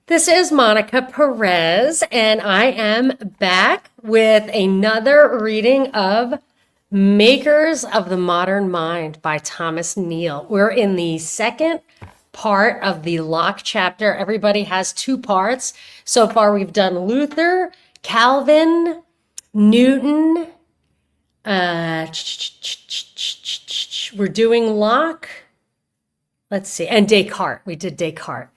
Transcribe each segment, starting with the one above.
This is Monica Perez, and I am back with another reading of Makers of the Modern Mind by Thomas Neal. We're in the second part of the Locke chapter. Everybody has two parts. So far, we've done Luther, Calvin, Newton. We're doing Locke. Let's see, and Descartes. We did Descartes.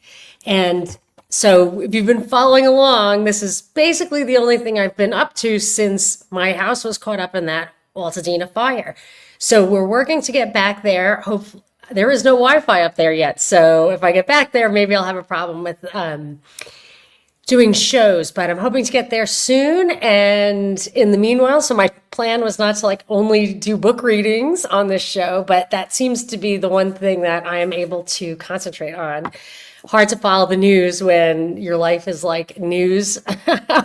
And so if you've been following along, this is basically the only thing I've been up to since my house was caught up in that Altadena fire. So we're working to get back there. Hopefully, there is no Wi-Fi up there yet. So if I get back there, maybe I'll have a problem with doing shows, but I'm hoping to get there soon. And in the meanwhile, so my plan was not to only do book readings on this show, but that seems to be the one thing that I am able to concentrate on. Hard to follow the news when your life is like news.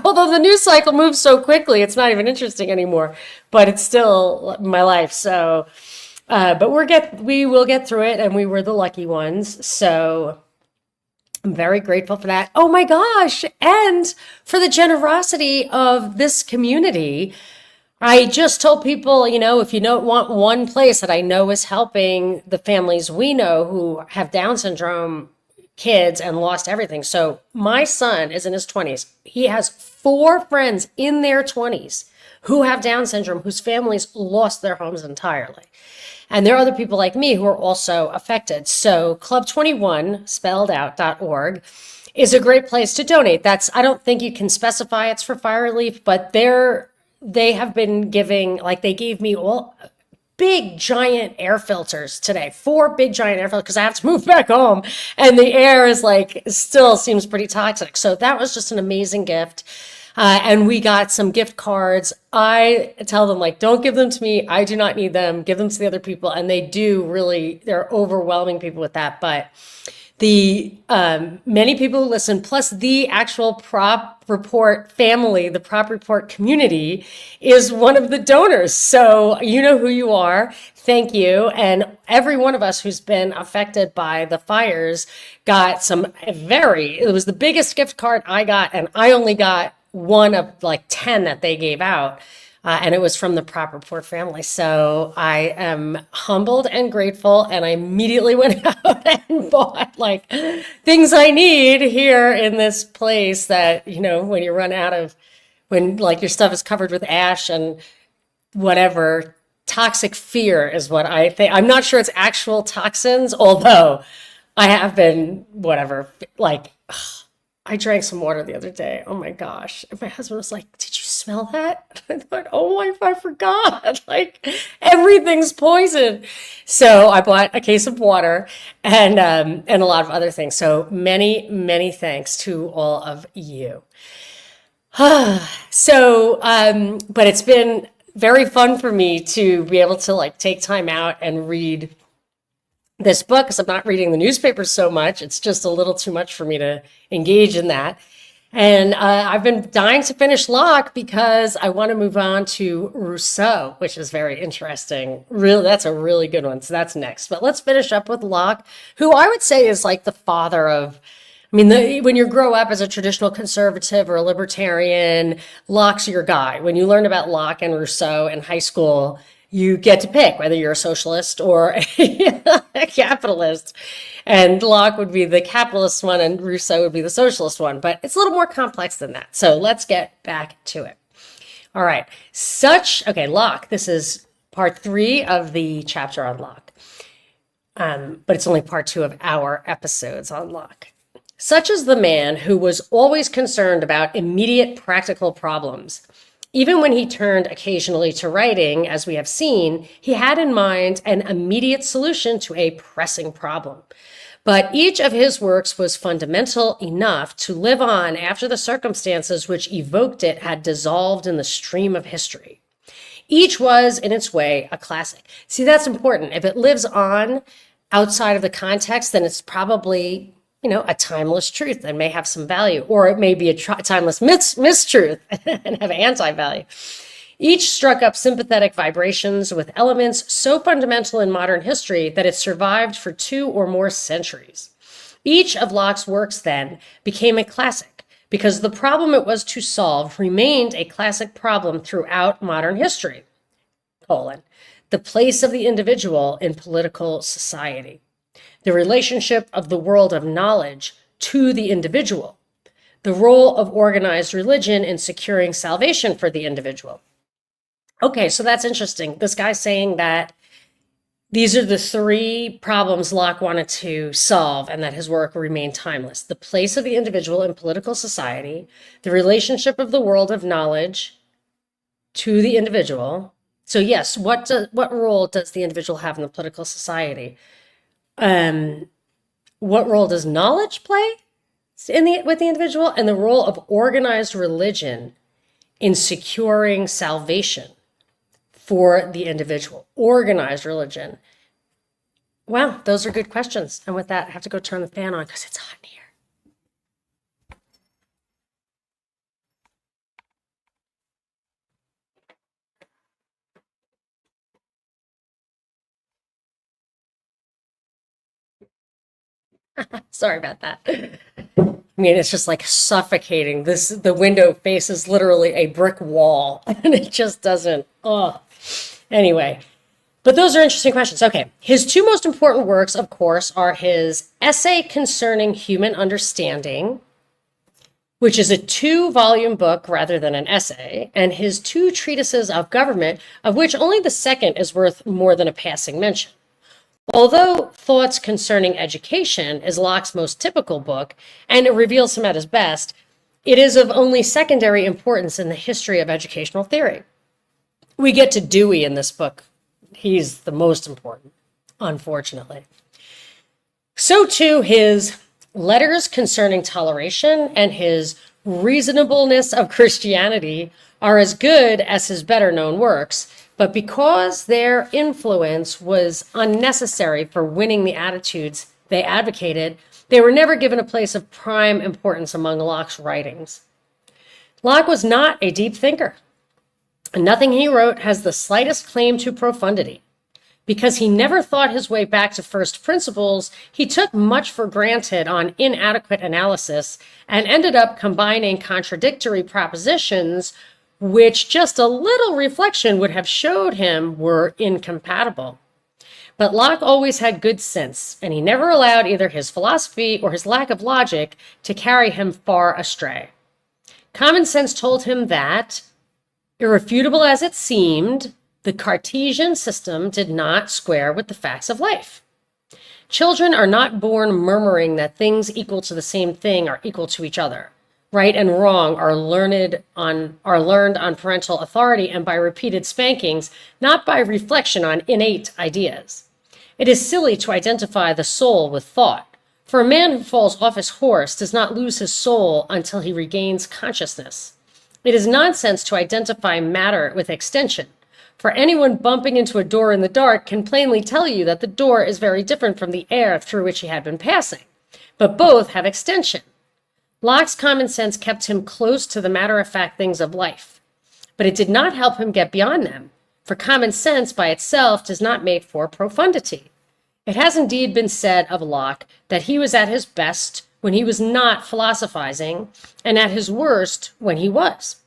Although the news cycle moves so quickly, it's not even interesting anymore, but it's still my life. So, but we will get through it, and we were the lucky ones. So I'm very grateful for that. Oh my gosh. And for the generosity of this community. I just told people, if you don't want one place that I know is helping the families we know who have Down syndrome kids and lost everything. So my son is in his 20s. He has 4 friends in their 20s who have Down syndrome, whose families lost their homes entirely. And there are other people like me who are also affected. So Club 21, spelled out.org, is a great place to donate. I don't think you can specify it's for fire relief, but they have been giving, they gave me all big giant air filters today, 4 big giant air filters, because I have to move back home. And the air is still seems pretty toxic. So that was just an amazing gift. And we got some gift cards. I tell them, don't give them to me. I do not need them. Give them to the other people. And they do really, they're overwhelming people with that. But the many people who listen, plus the actual Prop Report family, the Prop Report community, is one of the donors. So you know who you are. Thank you. And every one of us who's been affected by the fires got it was the biggest gift card I got, and I only got one of 10 that they gave out. And it was from the Prop Report family. So I am humbled and grateful. And I immediately went out and bought things I need here in this place that, when you run out of, when your stuff is covered with ash and whatever, toxic fear is what I think. I'm not sure it's actual toxins, although I have been, I drank some water the other day. Oh my gosh. And my husband was like, "Did you smell that?" I thought, oh, I forgot. Everything's poison. So I bought a case of water and a lot of other things. So many, many thanks to all of you. So, but it's been very fun for me to be able to take time out and read this book, because I'm not reading the newspapers so much. It's just a little too much for me to engage in that. And I've been dying to finish Locke because I want to move on to Rousseau, which is very interesting. Really, that's a really good one. So that's next. But let's finish up with Locke, who I would say is the father of, when you grow up as a traditional conservative or a libertarian, Locke's your guy. When you learn about Locke and Rousseau in high school, you get to pick whether you're a socialist or a capitalist. And Locke would be the capitalist one and Rousseau would be the socialist one. But it's a little more complex than that. So let's get back to it. All right. Locke. This is part 3 of the chapter on Locke. But it's only part 2 of our episodes on Locke. Such is the man who was always concerned about immediate practical problems. Even when he turned occasionally to writing, as we have seen, he had in mind an immediate solution to a pressing problem. But each of his works was fundamental enough to live on after the circumstances which evoked it had dissolved in the stream of history. Each was, in its way, a classic. See, that's important. If it lives on outside of the context, then it's probably a timeless truth and may have some value, or it may be a timeless mistruth and have anti-value. Each struck up sympathetic vibrations with elements so fundamental in modern history that it survived for 2 or more centuries. Each of Locke's works then became a classic because the problem it was to solve remained a classic problem throughout modern history. The place of the individual in political society. The relationship of the world of knowledge to the individual. The role of organized religion in securing salvation for the individual. Okay, so that's interesting. This guy's saying that these are the three problems Locke wanted to solve and that his work remained timeless. The place of the individual in political society, the relationship of the world of knowledge to the individual. So yes, what role does the individual have in the political society? What role does knowledge play with the individual? And the role of organized religion in securing salvation for the individual. Organized religion. Wow, those are good questions. And with that, I have to go turn the fan on because it's hot in here. Sorry about that. I mean, it's just like suffocating. The window faces literally a brick wall and it just doesn't, Anyway, but those are interesting questions. Okay, his two most important works, of course, are his Essay Concerning Human Understanding, which is a 2-volume book rather than an essay, and his 2 treatises of government, of which only the second is worth more than a passing mention. Although Thoughts Concerning Education is Locke's most typical book, and it reveals him at his best, it is of only secondary importance in the history of educational theory. We get to Dewey in this book. He's the most important, unfortunately. So too his Letters Concerning Toleration and his Reasonableness of Christianity are as good as his better known works, but because their influence was unnecessary for winning the attitudes they advocated, they were never given a place of prime importance among Locke's writings. Locke was not a deep thinker. Nothing he wrote has the slightest claim to profundity. Because he never thought his way back to first principles, he took much for granted on inadequate analysis and ended up combining contradictory propositions which just a little reflection would have showed him were incompatible. But Locke always had good sense, and he never allowed either his philosophy or his lack of logic to carry him far astray. Common sense told him that, irrefutable as it seemed, the Cartesian system did not square with the facts of life. Children are not born murmuring that things equal to the same thing are equal to each other. Right and wrong are learned on parental authority and by repeated spankings, not by reflection on innate ideas. It is silly to identify the soul with thought, for a man who falls off his horse does not lose his soul until he regains consciousness. It is nonsense to identify matter with extension, for anyone bumping into a door in the dark can plainly tell you that the door is very different from the air through which he had been passing, but both have extension. Locke's common sense kept him close to the matter-of-fact things of life, but it did not help him get beyond them, for common sense by itself does not make for profundity. It has indeed been said of Locke that he was at his best when he was not philosophizing, and at his worst when he was.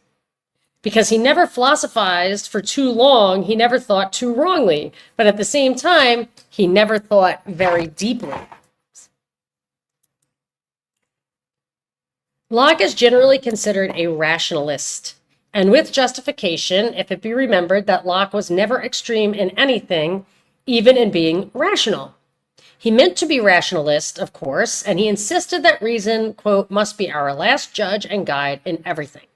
Because he never philosophized for too long, he never thought too wrongly, but at the same time, he never thought very deeply. Locke is generally considered a rationalist, and with justification, if it be remembered that Locke was never extreme in anything, even in being rational. He meant to be rationalist, of course, and he insisted that reason, quote, must be our last judge and guide in everything.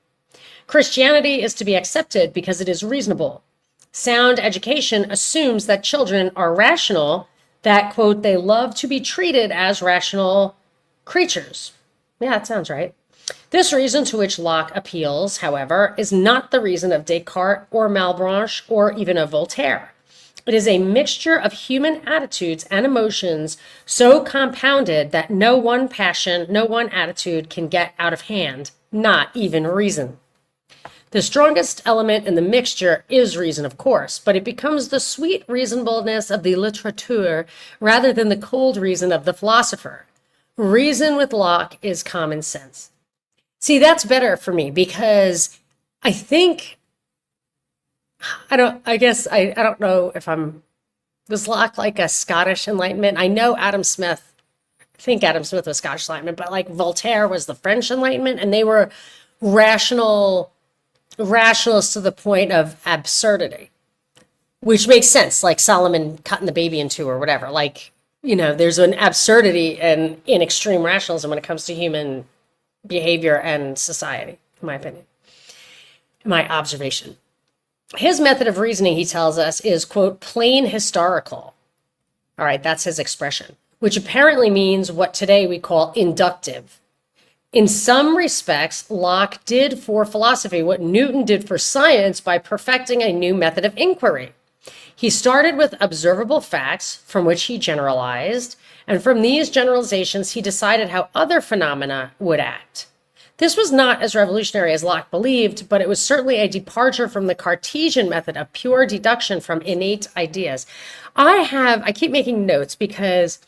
Christianity is to be accepted because it is reasonable. Sound education assumes that children are rational, that, quote, they love to be treated as rational creatures. Yeah, that sounds right. This reason to which Locke appeals, however, is not the reason of Descartes or Malebranche or even of Voltaire. It is a mixture of human attitudes and emotions so compounded that no one passion, no one attitude can get out of hand, not even reason. The strongest element in the mixture is reason, of course, but it becomes the sweet reasonableness of the littérateur rather than the cold reason of the philosopher. Reason with Locke is common sense. See, that's better for me because I think, I don't know if was Locke like a Scottish Enlightenment? I know I think Adam Smith was Scottish Enlightenment, but like Voltaire was the French Enlightenment, and they were rationalists to the point of absurdity, which makes sense, like Solomon cutting the baby in two or whatever. Like, there's an absurdity in extreme rationalism when it comes to human behavior and society, in my opinion, my observation. His method of reasoning, he tells us, is, quote, plain historical. All right, that's his expression, which apparently means what today we call inductive. In some respects, Locke did for philosophy what Newton did for science by perfecting a new method of inquiry. He started with observable facts from which he generalized, and from these generalizations, he decided how other phenomena would act. This was not as revolutionary as Locke believed, but it was certainly a departure from the Cartesian method of pure deduction from innate ideas. I keep making notes because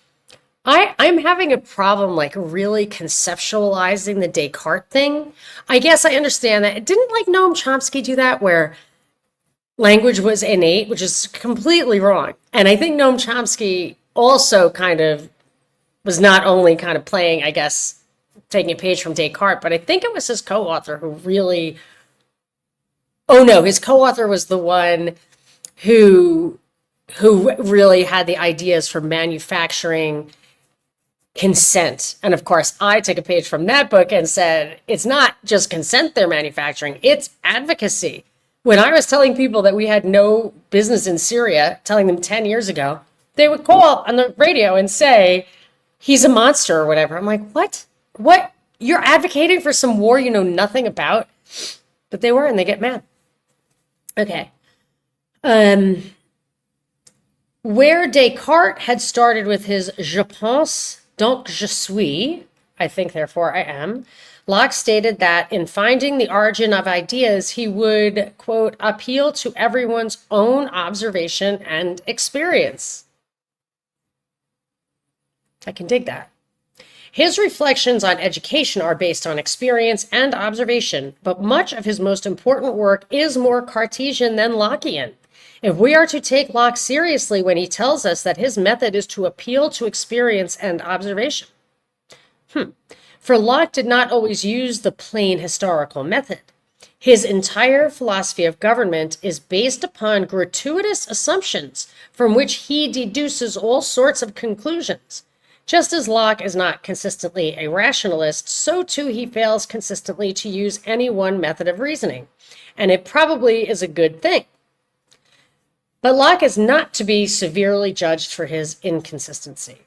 I'm having a problem like really conceptualizing the Descartes thing. I guess I understand that. Didn't like Noam Chomsky do that where language was innate, which is completely wrong. And I think Noam Chomsky also kind of was not only kind of playing, I guess, taking a page from Descartes, but I think it was his co-author who really, oh no, his co-author was the one who really had the ideas for manufacturing consent. And of course, I took a page from that book and said, it's not just consent they're manufacturing, it's advocacy. When I was telling people that we had no business in Syria, telling them 10 years ago, they would call on the radio and say, he's a monster or whatever. I'm like, what? What? You're advocating for some war you know nothing about? But they were, and they get mad. Okay. Where Descartes had started with his je pense, donc je suis, I think, therefore I am, Locke stated that in finding the origin of ideas, he would, quote, appeal to everyone's own observation and experience. I can dig that. His reflections on education are based on experience and observation, but much of his most important work is more Cartesian than Lockean. If we are to take Locke seriously when he tells us that his method is to appeal to experience and observation. For Locke did not always use the plain historical method. His entire philosophy of government is based upon gratuitous assumptions from which he deduces all sorts of conclusions. Just as Locke is not consistently a rationalist, so too he fails consistently to use any one method of reasoning, and it probably is a good thing. But Locke is not to be severely judged for his inconsistency.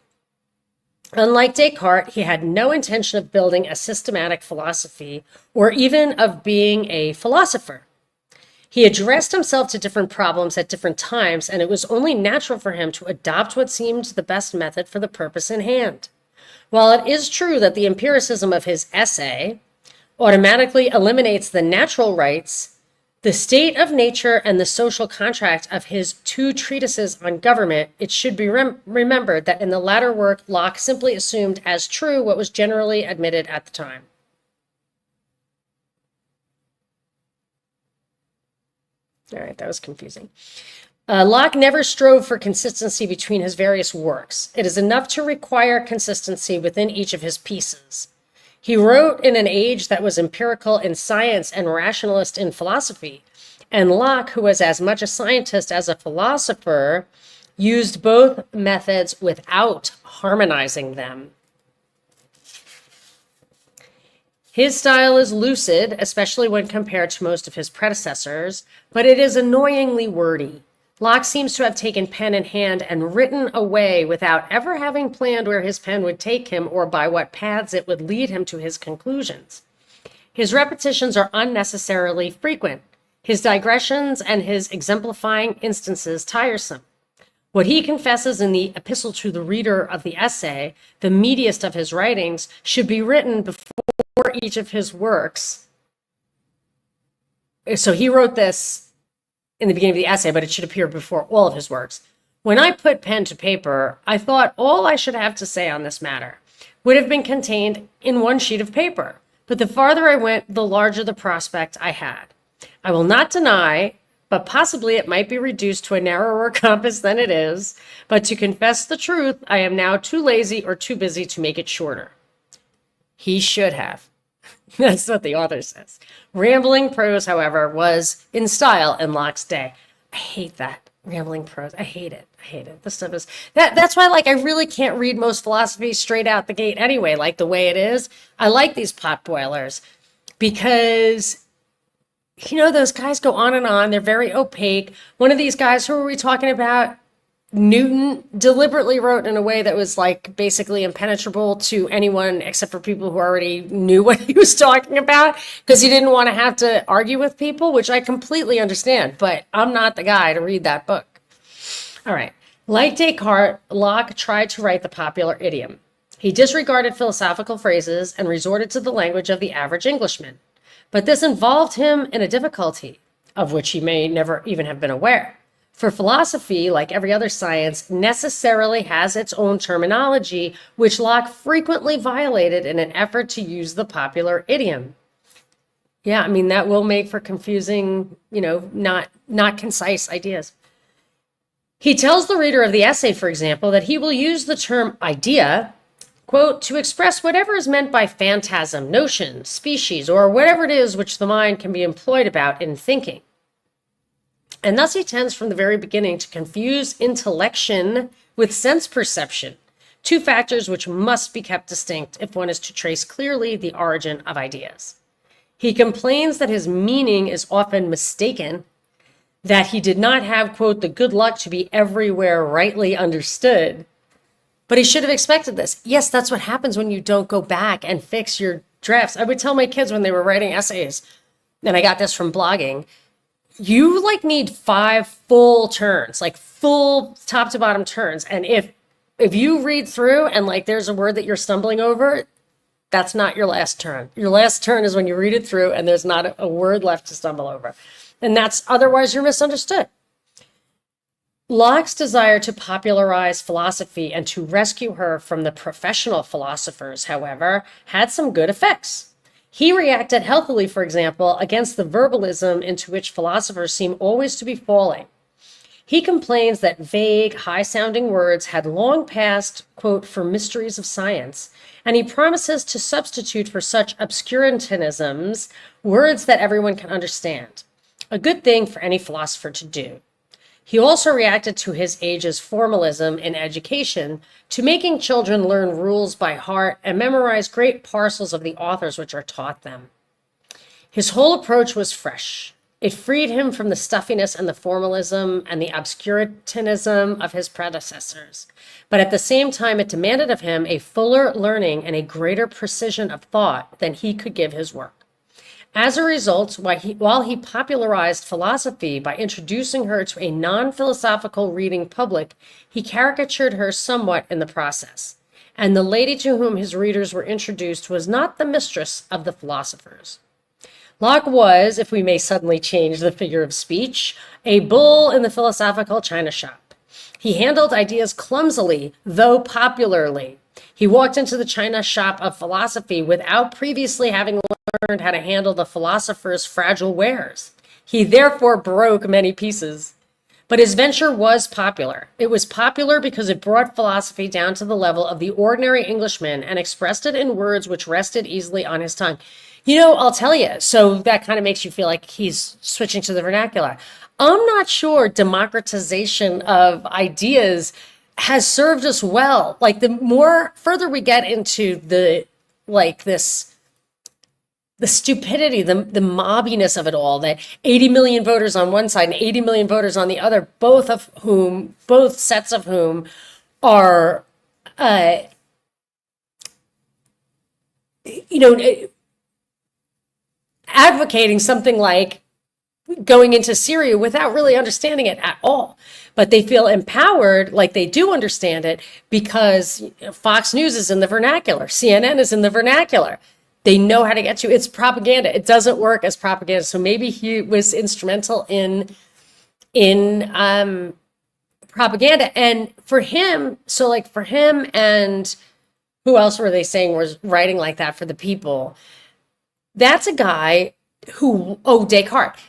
Unlike Descartes, he had no intention of building a systematic philosophy or even of being a philosopher. He addressed himself to different problems at different times, and it was only natural for him to adopt what seemed the best method for the purpose in hand. While it is true that the empiricism of his essay automatically eliminates the natural rights, the state of nature, and the social contract of his two treatises on government, it should be remembered that in the latter work, Locke simply assumed as true what was generally admitted at the time. All right, that was confusing. Locke never strove for consistency between his various works. It is enough to require consistency within each of his pieces. He wrote in an age that was empirical in science and rationalist in philosophy, and Locke, who was as much a scientist as a philosopher, used both methods without harmonizing them. His style is lucid, especially when compared to most of his predecessors, but it is annoyingly wordy. Locke seems to have taken pen in hand and written away without ever having planned where his pen would take him or by what paths it would lead him to his conclusions. His repetitions are unnecessarily frequent, his digressions and his exemplifying instances tiresome. What he confesses in the epistle to the reader of the essay, the meatiest of his writings, should be written before each of his works. So he wrote this in the beginning of the essay, but it should appear before all of his works. When I put pen to paper, I thought all I should have to say on this matter. would have been contained in one sheet of paper. But the farther I went, the larger the prospect I had. I will not deny, but possibly it might be reduced to a narrower compass than it is. But to confess the truth, I am now too lazy or too busy to make it shorter. He should have. That's what the author says. Rambling prose, however, was in style in Locke's day. I hate that. Rambling prose. I hate it. I hate it. This stuff is that's why I really can't read most philosophy straight out the gate anyway, like the way it is. I like these pot boilers because those guys go on and on. They're very opaque. One of these guys, who are we talking about? Newton deliberately wrote in a way that was basically impenetrable to anyone except for people who already knew what he was talking about, because he didn't want to have to argue with people, which I completely understand, but I'm not the guy to read that book. All right. Like Descartes, Locke tried to write the popular idiom. He disregarded philosophical phrases and resorted to the language of the average Englishman. But this involved him in a difficulty of which he may never even have been aware. For philosophy, like every other science, necessarily has its own terminology, which Locke frequently violated in an effort to use the popular idiom. Yeah, that will make for confusing, not concise ideas. He tells the reader of the essay, for example, that he will use the term idea, quote, to express whatever is meant by phantasm, notion, species, or whatever it is which the mind can be employed about in thinking. And thus he tends from the very beginning to confuse intellection with sense perception, two factors which must be kept distinct if one is to trace clearly the origin of ideas. He complains that his meaning is often mistaken, that he did not have, quote, the good luck to be everywhere rightly understood. But he should have expected this. Yes, that's what happens when you don't go back and fix your drafts. I would tell my kids when they were writing essays, and I got this from blogging, you need 5 full turns, full top to bottom turns. And if you read through and there's a word that you're stumbling over, that's not your last turn. Your last turn is when you read it through and there's not a word left to stumble over. And otherwise you're misunderstood. Locke's desire to popularize philosophy and to rescue her from the professional philosophers, however, had some good effects. He reacted healthily, for example, against the verbalism into which philosophers seem always to be falling. He complains that vague, high-sounding words had long passed, quote, for mysteries of science, and he promises to substitute for such obscurantisms words that everyone can understand. A good thing for any philosopher to do. He also reacted to his age's formalism in education, to making children learn rules by heart and memorize great parcels of the authors which are taught them. His whole approach was fresh. It freed him from the stuffiness and the formalism and the obscurantism of his predecessors. But at the same time, it demanded of him a fuller learning and a greater precision of thought than he could give his work. As a result, while he popularized philosophy by introducing her to a non-philosophical reading public, he caricatured her somewhat in the process. And the lady to whom his readers were introduced was not the mistress of the philosophers. Locke was, if we may suddenly change the figure of speech, a bull in the philosophical china shop. He handled ideas clumsily, though popularly. He walked into the china shop of philosophy without previously having learned how to handle the philosopher's fragile wares. He therefore broke many pieces. But his venture was popular. It was popular because it brought philosophy down to the level of the ordinary Englishman and expressed it in words which rested easily on his tongue. I'll tell you, so that kind of makes you feel like he's switching to the vernacular. I'm not sure democratization of ideas has served us well. The more further we get into the stupidity, the mobbiness of it all, that 80 million voters on one side and 80 million voters on the other, both sets of whom are, advocating something like going into Syria without really understanding it at all. But they feel empowered, like they do understand it, because Fox News is in the vernacular, CNN is in the vernacular. They know how to get you. It's propaganda. It doesn't work as propaganda. So maybe he was instrumental in propaganda. And for him, and who else were they saying was writing like that for the people? That's a guy who, oh, Descartes.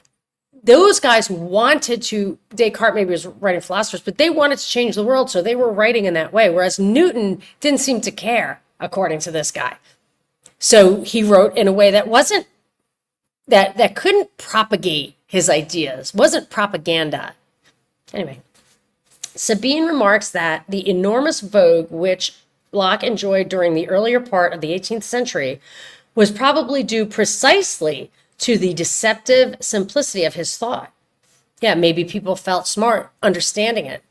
Those guys wanted to, Descartes maybe was writing philosophers, but they wanted to change the world, so they were writing in that way, whereas Newton didn't seem to care, according to this guy. So he wrote in a way that wasn't, that couldn't propagate his ideas, wasn't propaganda. Anyway, Sabine remarks that the enormous vogue which Locke enjoyed during the earlier part of the 18th century was probably due precisely to the deceptive simplicity of his thought. Yeah, maybe people felt smart understanding it.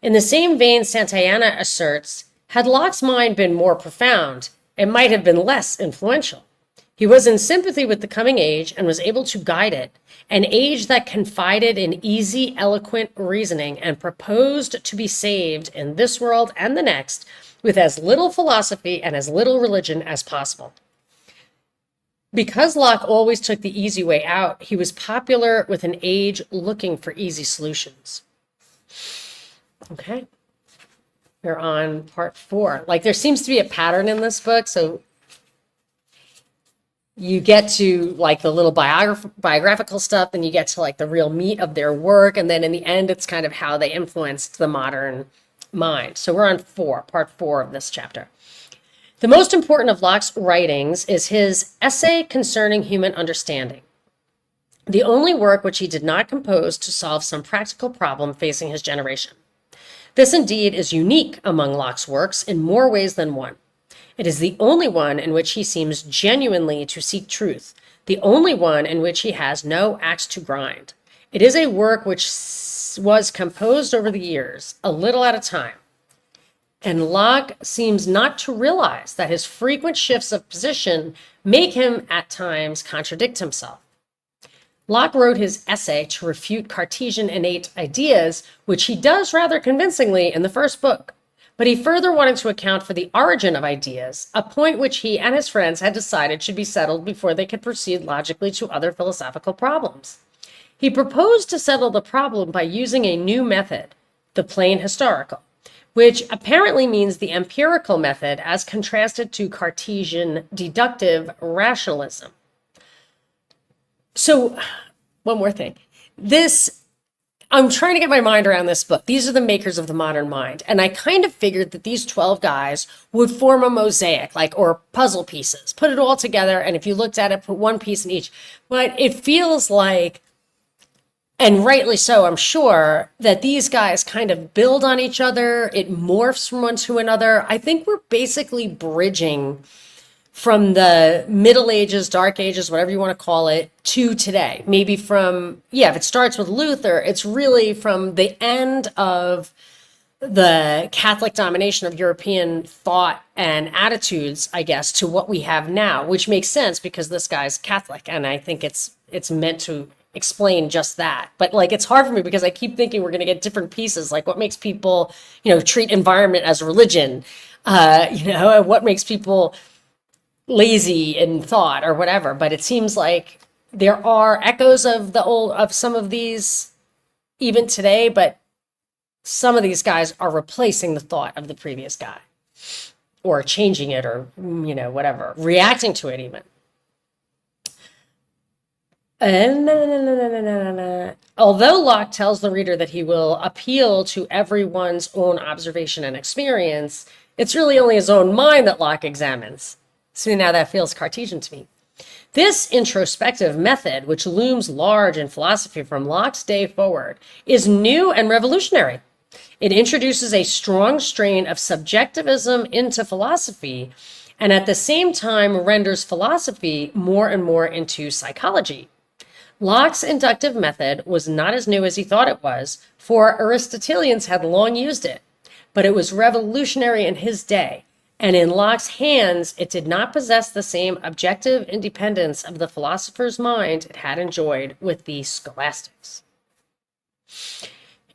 In the same vein, Santayana asserts, had Locke's mind been more profound, it might have been less influential. He was in sympathy with the coming age and was able to guide it, an age that confided in easy, eloquent reasoning and proposed to be saved in this world and the next with as little philosophy and as little religion as possible. Because Locke always took the easy way out, he was popular with an age looking for easy solutions. Okay. We're on part 4. Like, there seems to be a pattern in this book, so you get to like the little biographical stuff, then you get to like the real meat of their work, and then in the end, it's kind of how they influenced the modern mind. So we're on part 4 of this chapter. The most important of Locke's writings is his Essay Concerning Human Understanding, the only work which he did not compose to solve some practical problem facing his generation. This indeed is unique among Locke's works in more ways than one. It is the only one in which he seems genuinely to seek truth, the only one in which he has no axe to grind. It is a work which was composed over the years, a little at a time. And Locke seems not to realize that his frequent shifts of position make him at times contradict himself. Locke wrote his essay to refute Cartesian innate ideas, which he does rather convincingly in the first book. But he further wanted to account for the origin of ideas, a point which he and his friends had decided should be settled before they could proceed logically to other philosophical problems. He proposed to settle the problem by using a new method, the plain historical, which apparently means the empirical method as contrasted to Cartesian deductive rationalism. So, one more thing. I'm trying to get my mind around this book. These are the makers of the modern mind. And I kind of figured that these 12 guys would form a mosaic, or puzzle pieces, put it all together. And if you looked at it, put one piece in each. But it feels like, and rightly so, I'm sure, that these guys kind of build on each other. It morphs from one to another. I think we're basically bridging from the Middle Ages, Dark Ages, whatever you want to call it, to today. Maybe from, if it starts with Luther, it's really from the end of the Catholic domination of European thought and attitudes, I guess, to what we have now, which makes sense because this guy's Catholic, and I think it's meant to explain just that. But it's hard for me because I keep thinking we're going to get different pieces, like what makes people, treat environment as religion, and what makes people lazy in thought or whatever. But it seems like there are echoes of some of these even today, but some of these guys are replacing the thought of the previous guy or changing it or, whatever, reacting to it even. Although Locke tells the reader that he will appeal to everyone's own observation and experience, it's really only his own mind that Locke examines. So now that feels Cartesian to me. This introspective method, which looms large in philosophy from Locke's day forward, is new and revolutionary. It introduces a strong strain of subjectivism into philosophy, and at the same time renders philosophy more and more into psychology. Locke's inductive method was not as new as he thought it was, for Aristotelians had long used it, but it was revolutionary in his day. And in Locke's hands, it did not possess the same objective independence of the philosopher's mind it had enjoyed with the scholastics.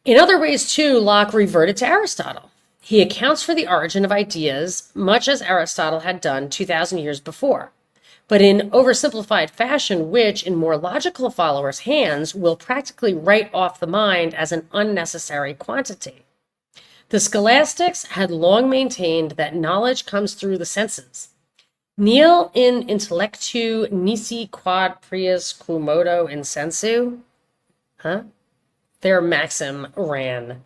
In other ways, too, Locke reverted to Aristotle. He accounts for the origin of ideas, much as Aristotle had done 2,000 years before, but in oversimplified fashion, which, in more logical followers' hands, will practically write off the mind as an unnecessary quantity. The scholastics had long maintained that knowledge comes through the senses. Nil in intellectu nisi quod prius quomodo insensu. Huh? Their maxim ran.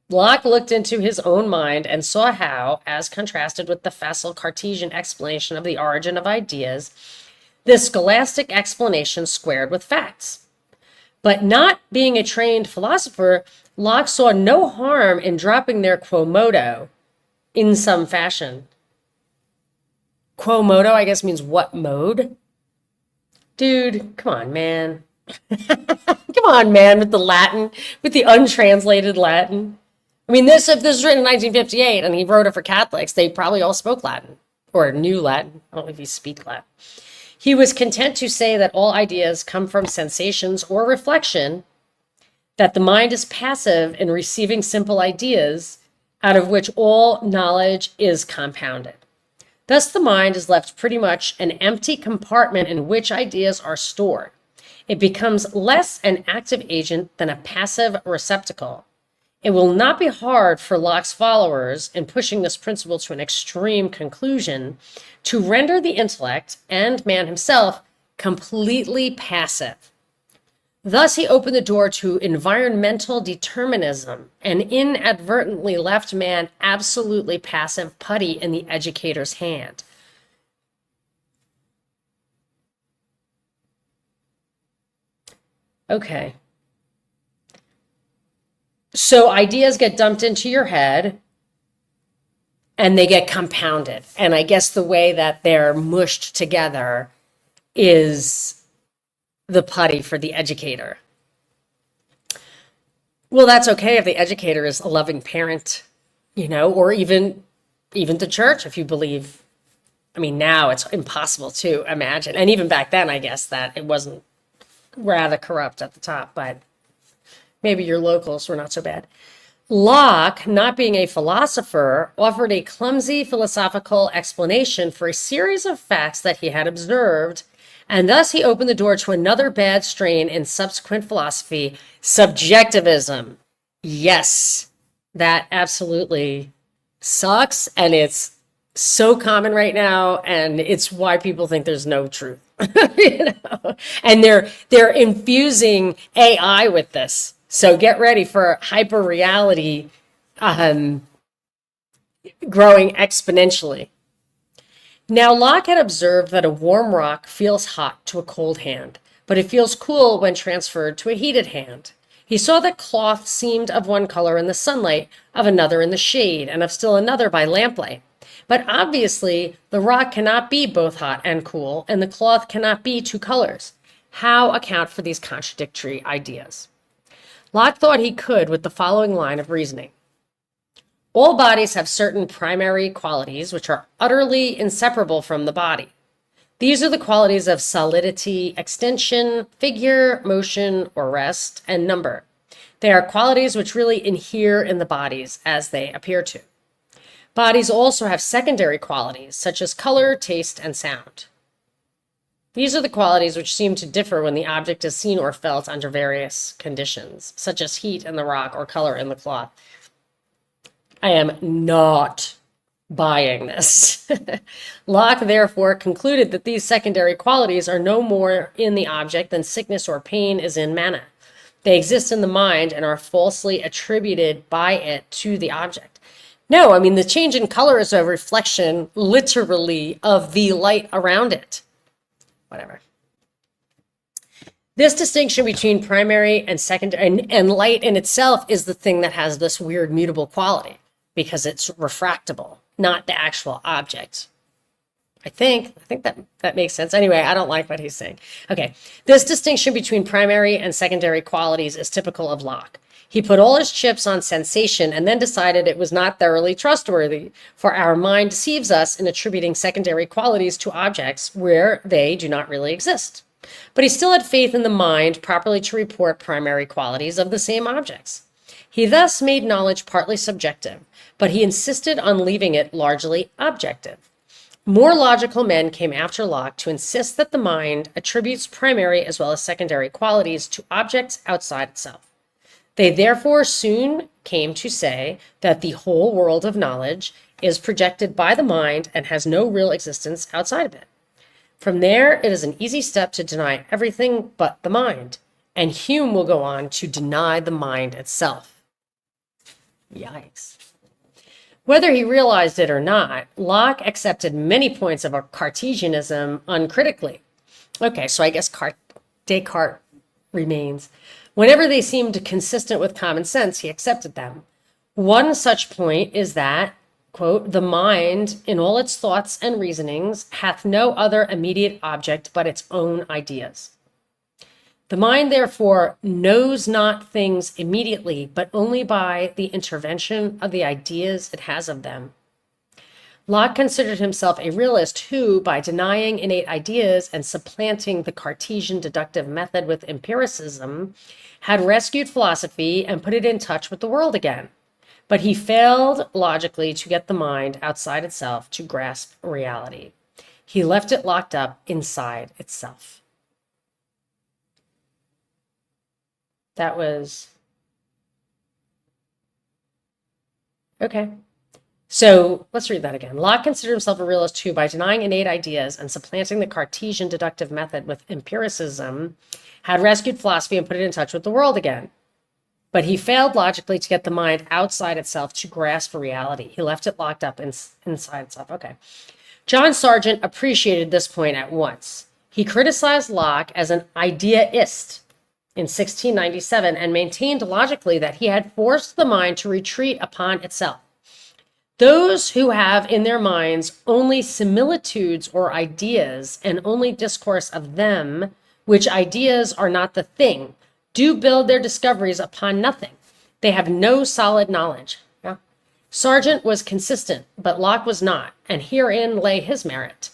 Locke looked into his own mind and saw how, as contrasted with the facile Cartesian explanation of the origin of ideas, this scholastic explanation squared with facts. But not being a trained philosopher, Locke saw no harm in dropping their quomodo in some fashion. Quomodo, I guess, means what mode? Dude, come on, man. Come on, man, with the Latin, with the untranslated Latin. I mean, if this was written in 1958 and he wrote it for Catholics, they probably all spoke Latin or knew Latin. I don't know if he speak Latin. He was content to say that all ideas come from sensations or reflection, that the mind is passive in receiving simple ideas, out of which all knowledge is compounded. Thus, the mind is left pretty much an empty compartment in which ideas are stored. It becomes less an active agent than a passive receptacle. It will not be hard for Locke's followers, in pushing this principle to an extreme conclusion, to render the intellect and man himself completely passive. Thus, he opened the door to environmental determinism and inadvertently left man absolutely passive putty in the educator's hand. Okay. So ideas get dumped into your head and they get compounded. And I guess the way that they're mushed together is the putty for the educator. Well, that's okay if the educator is a loving parent, or even the church, if you believe. I mean, now it's impossible to imagine. And even back then, I guess that it wasn't rather corrupt at the top, but maybe your locals were not so bad. Locke, not being a philosopher, offered a clumsy philosophical explanation for a series of facts that he had observed, and thus he opened the door to another bad strain in subsequent philosophy, subjectivism. Yes, that absolutely sucks, and it's so common right now, and it's why people think there's no truth. And they're infusing AI with this. So get ready for hyper reality growing exponentially. Now, Locke had observed that a warm rock feels hot to a cold hand, but it feels cool when transferred to a heated hand. He saw that cloth seemed of one color in the sunlight, of another in the shade, and of still another by lamplight. But obviously, the rock cannot be both hot and cool, and the cloth cannot be two colors. How account for these contradictory ideas? Locke thought he could with the following line of reasoning. All bodies have certain primary qualities which are utterly inseparable from the body. These are the qualities of solidity, extension, figure, motion or rest, and number. They are qualities which really inhere in the bodies as they appear to. Bodies also have secondary qualities such as color, taste, and sound. These are the qualities which seem to differ when the object is seen or felt under various conditions, such as heat in the rock or color in the cloth. I am not buying this. Locke therefore concluded that these secondary qualities are no more in the object than sickness or pain is in manna. They exist in the mind and are falsely attributed by it to the object. No, I mean, the change in color is a reflection, literally, of the light around it. Whatever. This distinction between primary and secondary and light in itself is the thing that has this weird mutable quality because it's refractable, not the actual object. I think that makes sense. Anyway, I don't like what he's saying. Okay, this distinction between primary and secondary qualities is typical of Locke. He put all his chips on sensation and then decided it was not thoroughly trustworthy, for our mind deceives us in attributing secondary qualities to objects where they do not really exist. But he still had faith in the mind properly to report primary qualities of the same objects. He thus made knowledge partly subjective, but he insisted on leaving it largely objective. More logical men came after Locke to insist that the mind attributes primary as well as secondary qualities to objects outside itself. They therefore soon came to say that the whole world of knowledge is projected by the mind and has no real existence outside of it. From there, it is an easy step to deny everything but the mind, and Hume will go on to deny the mind itself. Yikes. Whether he realized it or not, Locke accepted many points of Cartesianism uncritically. Okay, so I guess Descartes remains. Whenever they seemed consistent with common sense, he accepted them. One such point is that, quote, the mind, in all its thoughts and reasonings, hath no other immediate object but its own ideas. The mind, therefore, knows not things immediately, but only by the intervention of the ideas it has of them. Locke considered himself a realist who, by denying innate ideas and supplanting the Cartesian deductive method with empiricism, had rescued philosophy and put it in touch with the world again. But he failed logically to get the mind outside itself to grasp reality. He left it locked up inside itself. That was... okay. So let's read that again. Locke considered himself a realist who, by denying innate ideas and supplanting the Cartesian deductive method with empiricism, had rescued philosophy and put it in touch with the world again. But he failed logically to get the mind outside itself to grasp reality. He left it locked up inside itself. Okay. John Sargent appreciated this point at once. He criticized Locke as an ideaist in 1697 and maintained logically that he had forced the mind to retreat upon itself. Those who have in their minds only similitudes or ideas and only discourse of them, which ideas are not the thing, do build their discoveries upon nothing. They have no solid knowledge. Yeah. Sargent was consistent, but Locke was not, and herein lay his merit.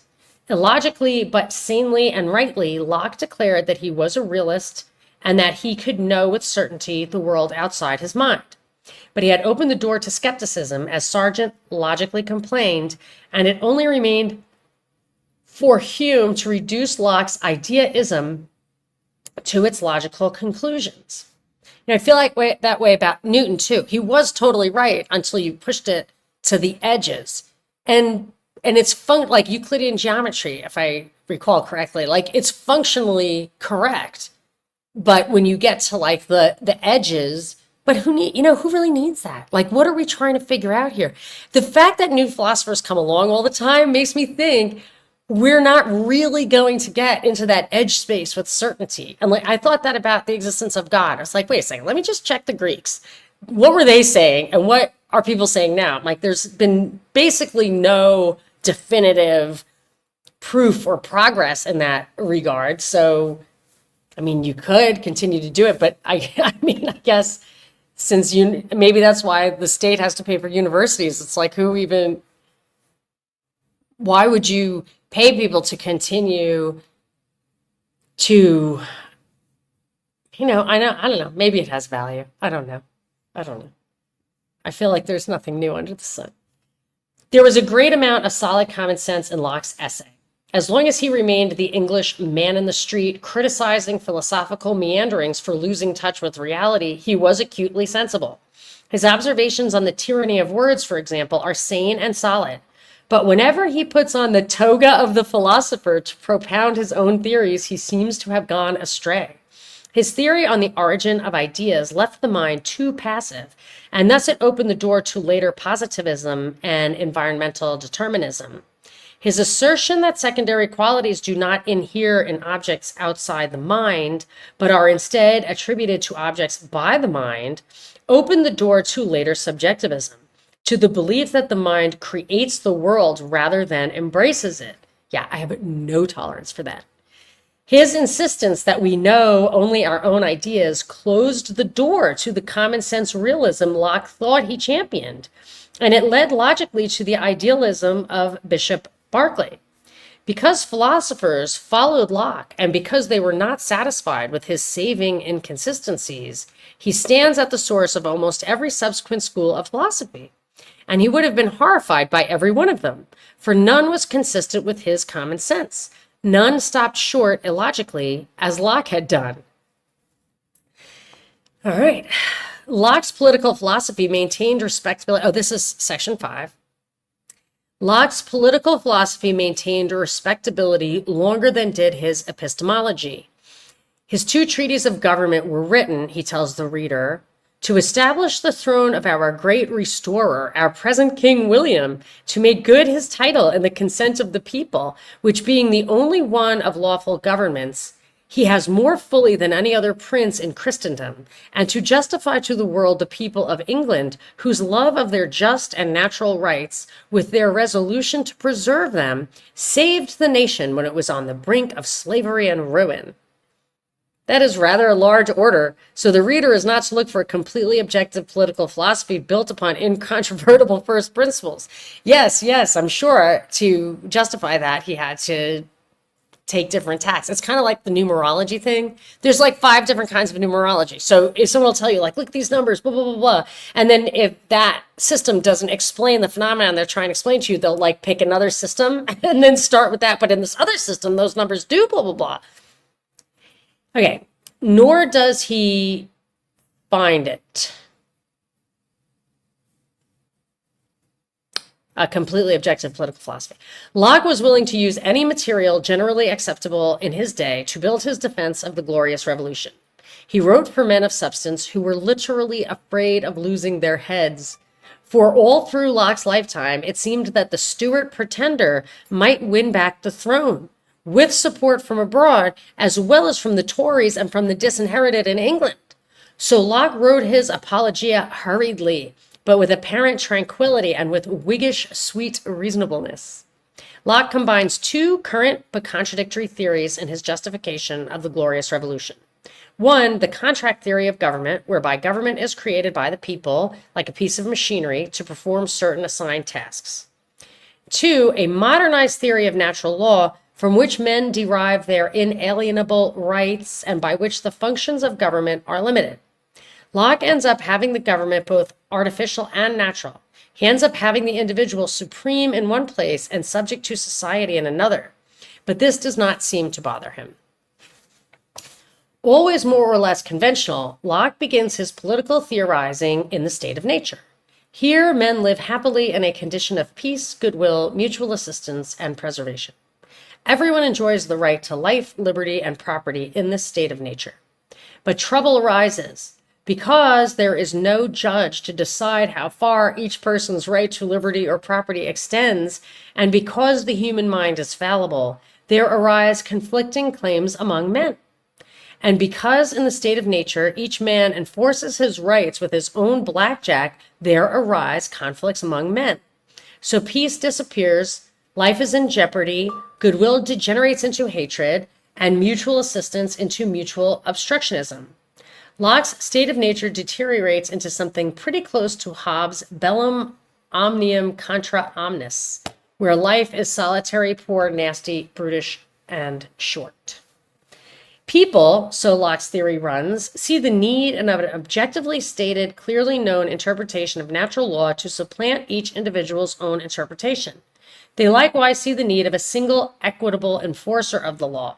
Illogically, but sanely and rightly, Locke declared that he was a realist and that he could know with certainty the world outside his mind. But he had opened the door to skepticism, as Sargent logically complained, and it only remained for Hume to reduce Locke's ideaism to its logical conclusions. You know, I feel like that way about Newton too. He was totally right until you pushed it to the edges. And it's like Euclidean geometry, if I recall correctly, like it's functionally correct. But when you get to like the edges, but who really needs that? Like, what are we trying to figure out here? The fact that new philosophers come along all the time makes me think we're not really going to get into that edge space with certainty. And like, I thought that about the existence of God. I was like, wait a second, let me just check the Greeks. What were they saying? And what are people saying now? Like, there's been basically no definitive proof or progress in that regard. So, I mean, you could continue to do it, but I guess since maybe that's why the state has to pay for universities. It's like, why would you pay people to continue to, I don't know, maybe it has value. I don't know. I feel like there's nothing new under the sun. There was a great amount of solid common sense in Locke's essay. As long as he remained the English man in the street, criticizing philosophical meanderings for losing touch with reality, he was acutely sensible. His observations on the tyranny of words, for example, are sane and solid. But whenever he puts on the toga of the philosopher to propound his own theories, he seems to have gone astray. His theory on the origin of ideas left the mind too passive, and thus it opened the door to later positivism and environmental determinism. His assertion that secondary qualities do not inhere in objects outside the mind, but are instead attributed to objects by the mind, opened the door to later subjectivism, to the belief that the mind creates the world rather than embraces it. Yeah, I have no tolerance for that. His insistence that we know only our own ideas closed the door to the common sense realism Locke thought he championed, and it led logically to the idealism of Bishop Berkeley. Because philosophers followed Locke and because they were not satisfied with his saving inconsistencies, he stands at the source of almost every subsequent school of philosophy. And he would have been horrified by every one of them, for none was consistent with his common sense. None stopped short illogically, as Locke had done. All right. Locke's political philosophy maintained respectability. Oh, this is section 5. Locke's political philosophy maintained respectability longer than did his epistemology. His 2 treatises of government were written, he tells the reader, to establish the throne of our great restorer, our present King William, to make good his title in the consent of the people, which being the only one of lawful governments, he has more fully than any other prince in Christendom, and to justify to the world the people of England, whose love of their just and natural rights, with their resolution to preserve them, saved the nation when it was on the brink of slavery and ruin. That is rather a large order, so the reader is not to look for a completely objective political philosophy built upon incontrovertible first principles. Yes, I'm sure to justify that he had to take different tacks. It's kind of like the numerology thing. There's like 5 different kinds of numerology. So if someone will tell you, like, look at these numbers, blah, blah, blah, blah. And then if that system doesn't explain the phenomenon they're trying to explain to you, they'll like pick another system and then start with that. But in this other system, those numbers do blah, blah, blah. Okay, nor does he find it a completely objective political philosophy. Locke was willing to use any material generally acceptable in his day to build his defense of the glorious revolution. He wrote for men of substance who were literally afraid of losing their heads. For all through Locke's lifetime, it seemed that the Stuart pretender might win back the throne, with support from abroad, as well as from the Tories and from the disinherited in England. So Locke wrote his Apologia hurriedly, but with apparent tranquility and with Whiggish sweet reasonableness. Locke combines 2 current but contradictory theories in his justification of the Glorious Revolution. 1, the contract theory of government, whereby government is created by the people, like a piece of machinery, to perform certain assigned tasks. 2, a modernized theory of natural law, from which men derive their inalienable rights and by which the functions of government are limited. Locke ends up having the government both artificial and natural. He ends up having the individual supreme in one place and subject to society in another. But this does not seem to bother him. Always more or less conventional, Locke begins his political theorizing in the state of nature. Here, men live happily in a condition of peace, goodwill, mutual assistance, and preservation. Everyone enjoys the right to life, liberty, and property in this state of nature. But trouble arises because there is no judge to decide how far each person's right to liberty or property extends, and because the human mind is fallible, there arise conflicting claims among men. And because in the state of nature, each man enforces his rights with his own blackjack, there arise conflicts among men. So peace disappears, life is in jeopardy, goodwill degenerates into hatred, and mutual assistance into mutual obstructionism. Locke's state of nature deteriorates into something pretty close to Hobbes' bellum omnium contra omnis, where life is solitary, poor, nasty, brutish, and short. People, so Locke's theory runs, see the need of an objectively stated, clearly known interpretation of natural law to supplant each individual's own interpretation. They likewise see the need of a single equitable enforcer of the law.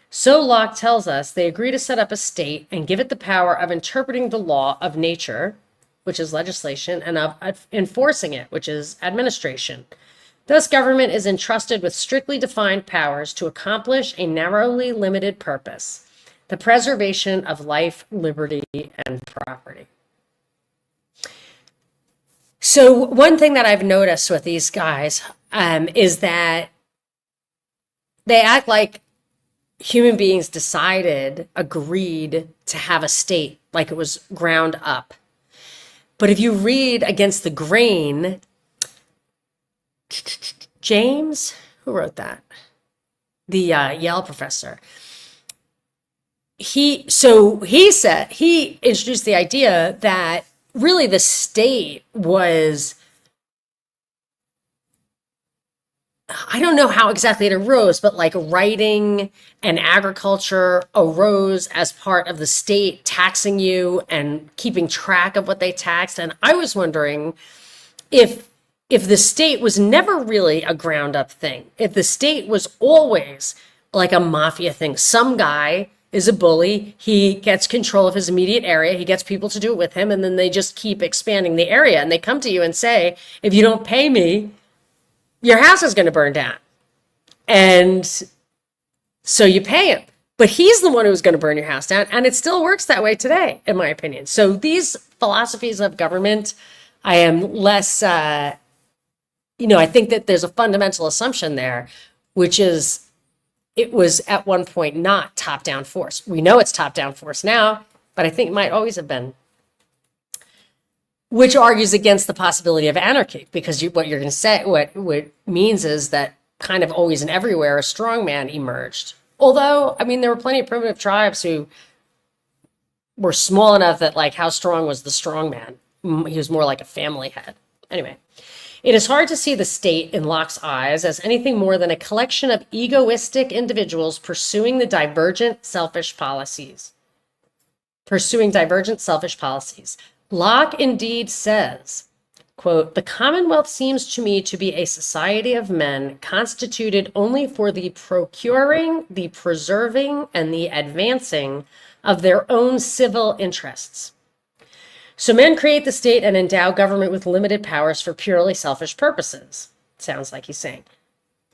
So Locke tells us they agree to set up a state and give it the power of interpreting the law of nature, which is legislation, and of enforcing it, which is administration. Thus, government is entrusted with strictly defined powers to accomplish a narrowly limited purpose, the preservation of life, liberty, and property. So one thing that I've noticed with these guys is that they act like human beings agreed to have a state, like it was ground up. But if you read Against the Grain, James, who wrote that? The Yale professor. He introduced the idea that really the state was, I don't know how exactly it arose, but like writing and agriculture arose as part of the state taxing you and keeping track of what they taxed. And I was wondering if the state was never really a ground up thing, if the state was always like a mafia thing, some guy is a bully. He gets control of his immediate area. He gets people to do it with him, and then they just keep expanding the area. And they come to you and say, if you don't pay me, your house is going to burn down. And so you pay him. But he's the one who's going to burn your house down. And it still works that way today, in my opinion. So these philosophies of government, I am less, I think that there's a fundamental assumption there, which is it was at one point not top-down force. We know it's top-down force now, but I think it might always have been, which argues against the possibility of anarchy, because what you're going to say, what means is that kind of always and everywhere a strongman emerged. Although, I mean, there were plenty of primitive tribes who were small enough that, like, how strong was the strongman? He was more like a family head. Anyway. It is hard to see the state in Locke's eyes as anything more than a collection of egoistic individuals pursuing divergent, selfish policies. Locke indeed says, quote, "The Commonwealth seems to me to be a society of men constituted only for the procuring, the preserving, and the advancing of their own civil interests. So men create the state and endow government with limited powers for purely selfish purposes." Sounds like he's saying,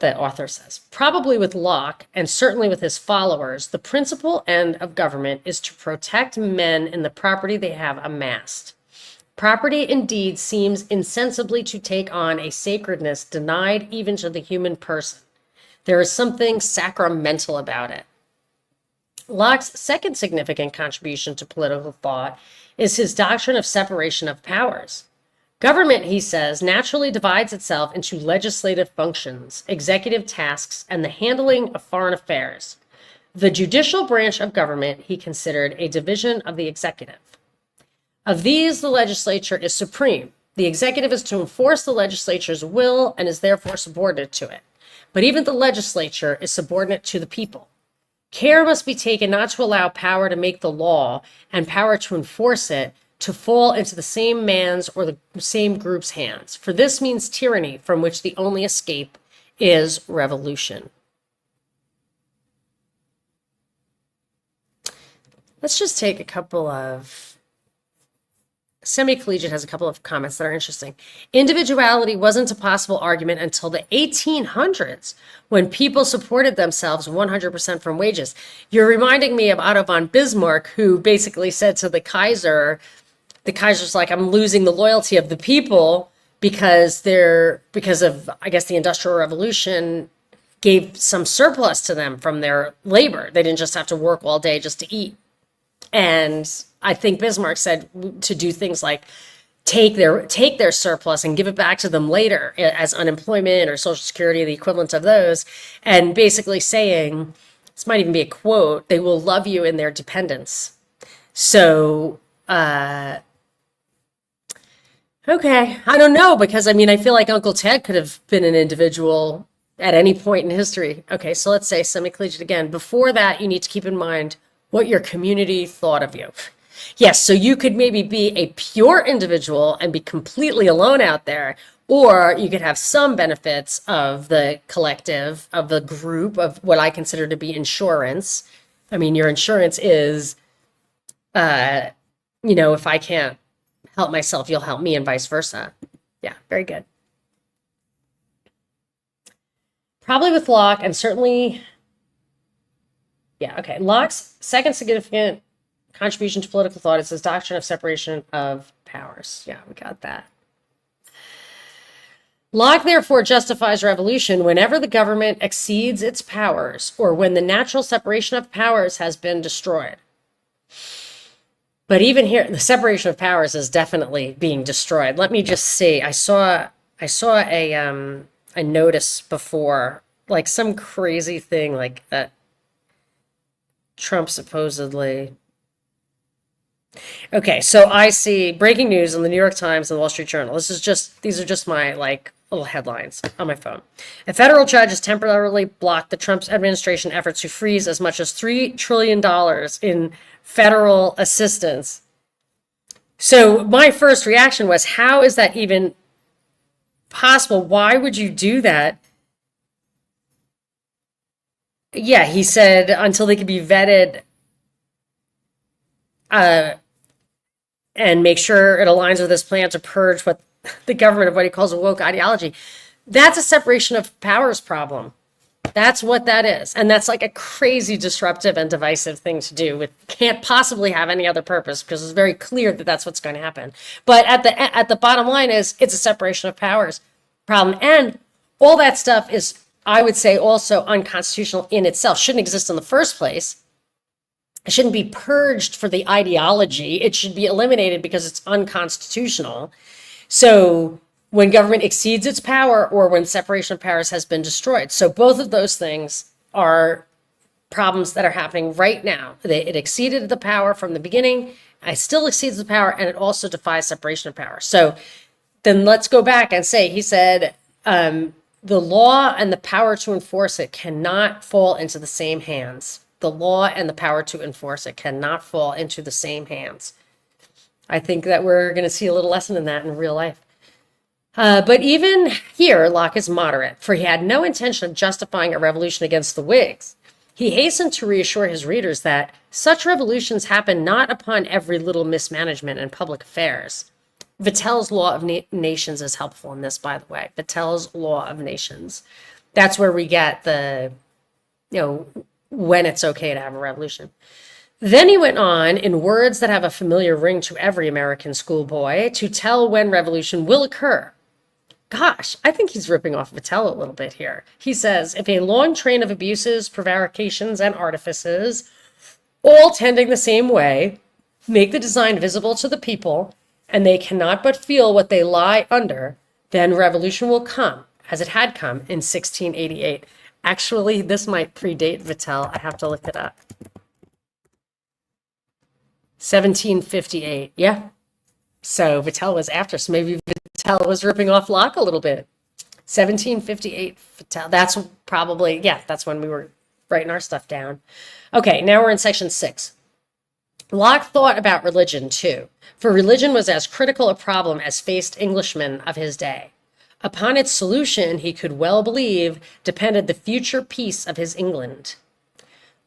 the author says. Probably with Locke, and certainly with his followers, the principal end of government is to protect men in the property they have amassed. Property indeed seems insensibly to take on a sacredness denied even to the human person. There is something sacramental about it. Locke's second significant contribution to political thought is his doctrine of separation of powers. Government, he says, naturally divides itself into legislative functions, executive tasks, and the handling of foreign affairs. The judicial branch of government he considered a division of the executive. Of these, the legislature is supreme. The executive is to enforce the legislature's will and is therefore subordinate to it. But even the legislature is subordinate to the people. Care must be taken not to allow power to make the law and power to enforce it to fall into the same man's or the same group's hands. For this means tyranny, from which the only escape is revolution. Let's just take a couple of... Semi-Collegiate has a couple of comments that are interesting. Individuality wasn't a possible argument until the 1800s, when people supported themselves 100% from wages. You're reminding me of Otto von Bismarck, who basically said to the Kaiser's like, I'm losing the loyalty of the people because of, I guess, the Industrial Revolution gave some surplus to them from their labor. They didn't just have to work all day just to eat. And I think Bismarck said to do things like take their surplus and give it back to them later as unemployment or Social Security, the equivalent of those, and basically saying, this might even be a quote, they will love you in their dependence. So, okay, I don't know, because I mean, I feel like Uncle Ted could have been an individual at any point in history. Okay, so let's say semi-collegiate again. Before that, you need to keep in mind what your community thought of you. Yes, so you could maybe be a pure individual and be completely alone out there, or you could have some benefits of the collective, of the group, of what I consider to be insurance. I mean, your insurance is, if I can't help myself, you'll help me, and vice versa. Yeah, very good. Probably with Locke, and certainly... Yeah, okay. Locke's second significant contribution to political thought is his doctrine of separation of powers. Yeah, we got that. Locke therefore justifies revolution whenever the government exceeds its powers or when the natural separation of powers has been destroyed. But even here, the separation of powers is definitely being destroyed. Let me just see. I saw a notice before, like some crazy thing like that. Trump supposedly. Okay, so I see breaking news in the New York Times and the Wall Street Journal. These are just my little headlines on my phone. A federal judge has temporarily blocked the Trump administration efforts to freeze as much as $3 trillion in federal assistance. So my first reaction was, how is that even possible? Why would you do that? Yeah, he said until they could be vetted and make sure it aligns with his plan to purge what the government of what he calls a woke ideology. That's a separation of powers problem. That's what that is. And that's like a crazy disruptive and divisive thing to do. It can't possibly have any other purpose because it's very clear that that's what's going to happen. But at the bottom line is it's a separation of powers problem. And all that stuff is, I would say, also unconstitutional in itself. Shouldn't exist in the first place. It shouldn't be purged for the ideology. It should be eliminated because it's unconstitutional. So when government exceeds its power or when separation of powers has been destroyed. So both of those things are problems that are happening right now. It exceeded the power from the beginning. It still exceeds the power, and it also defies separation of power. So then let's go back and say, he said, the law and the power to enforce it cannot fall into the same hands. The law and the power to enforce it cannot fall into the same hands. I think that we're going to see a little lesson in that in real life. But even here, Locke is moderate, for he had no intention of justifying a revolution against the Whigs. He hastened to reassure his readers that such revolutions happen not upon every little mismanagement in public affairs. Vattel's Law of Nations is helpful in this, by the way. Vattel's Law of Nations. That's where we get the, when it's okay to have a revolution. Then he went on, in words that have a familiar ring to every American schoolboy, to tell when revolution will occur. Gosh, I think he's ripping off Vattel a little bit here. He says, if a long train of abuses, prevarications, and artifices, all tending the same way, make the design visible to the people, and they cannot but feel what they lie under, then revolution will come, as it had come in 1688. Actually, this might predate Vattel. I have to look it up. 1758, yeah. So Vattel was after, so maybe Vattel was ripping off Locke a little bit. 1758, Vattel, that's probably, that's when we were writing our stuff down. Okay, now we're in section 6. Locke thought about religion too, for religion was as critical a problem as faced Englishmen of his day. Upon its solution, he could well believe, depended the future peace of his England.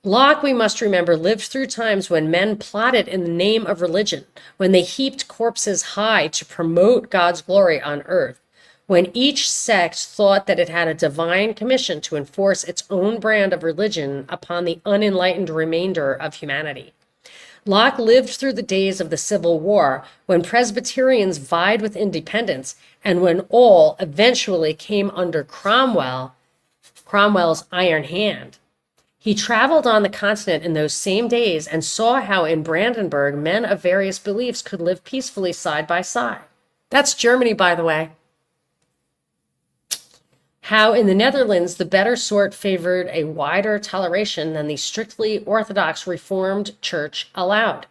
Locke, we must remember, lived through times when men plotted in the name of religion, when they heaped corpses high to promote God's glory on earth, when each sect thought that it had a divine commission to enforce its own brand of religion upon the unenlightened remainder of humanity. Locke lived through the days of the Civil War, when Presbyterians vied with independents, and when all eventually came under Cromwell's iron hand. He traveled on the continent in those same days and saw how in Brandenburg men of various beliefs could live peacefully side by side. That's Germany, by the way. How in the Netherlands the better sort favored a wider toleration than the strictly Orthodox Reformed Church allowed.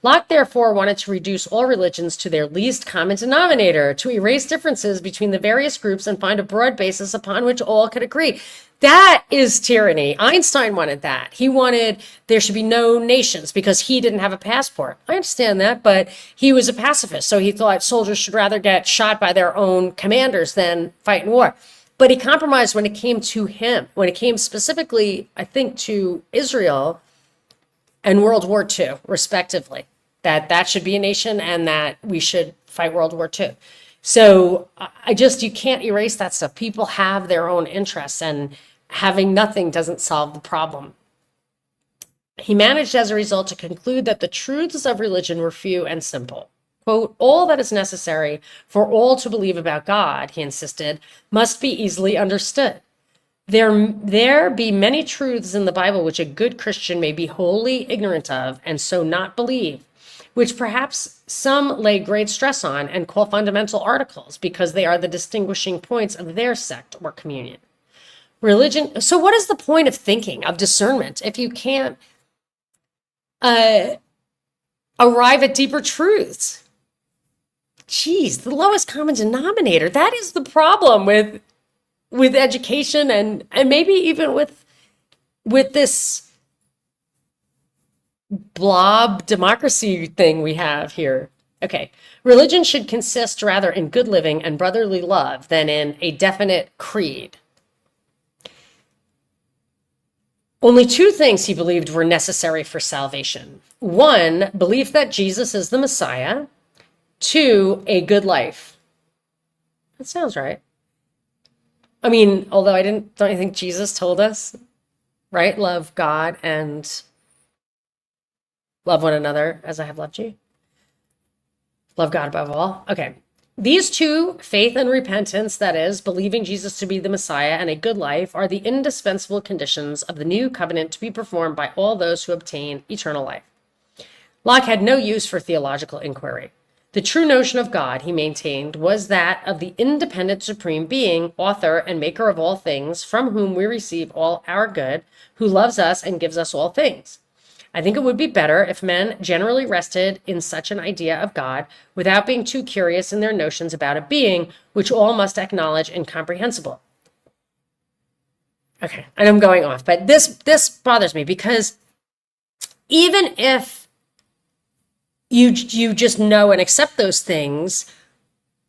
Locke therefore wanted to reduce all religions to their least common denominator, to erase differences between the various groups and find a broad basis upon which all could agree. That is tyranny. Einstein wanted that. He wanted there should be no nations because he didn't have a passport. I understand that, but he was a pacifist, so he thought soldiers should rather get shot by their own commanders than fight in war. But he compromised when it came to him, when it came specifically, I think, to Israel and World War II, respectively. That should be a nation and that we should fight World War II. So you can't erase that stuff. People have their own interests, and having nothing doesn't solve the problem. He managed as a result to conclude that the truths of religion were few and simple. Quote, all that is necessary for all to believe about God, he insisted, must be easily understood. There be many truths in the Bible which a good Christian may be wholly ignorant of and so not believe, which perhaps some lay great stress on and call fundamental articles because they are the distinguishing points of their sect or communion. Religion, so what is the point of thinking, of discernment, if you can't arrive at deeper truths? Geez, the lowest common denominator, that is the problem with education and maybe even with this blob democracy thing we have here. Okay, religion should consist rather in good living and brotherly love than in a definite creed. Only two things he believed were necessary for salvation. One, belief that Jesus is the Messiah. Two, a good life. That sounds right. I mean, although don't you think Jesus told us, right? Love God and love one another as I have loved you. Love God above all. Okay. These two, faith and repentance, that is, believing Jesus to be the Messiah and a good life, are the indispensable conditions of the new covenant to be performed by all those who obtain eternal life. Locke had no use for theological inquiry. The true notion of God, he maintained, was that of the independent supreme being, author and maker of all things, from whom we receive all our good, who loves us and gives us all things. I think it would be better if men generally rested in such an idea of God without being too curious in their notions about a being which all must acknowledge incomprehensible. Okay, and I'm going off, but this bothers me because even if you just know and accept those things,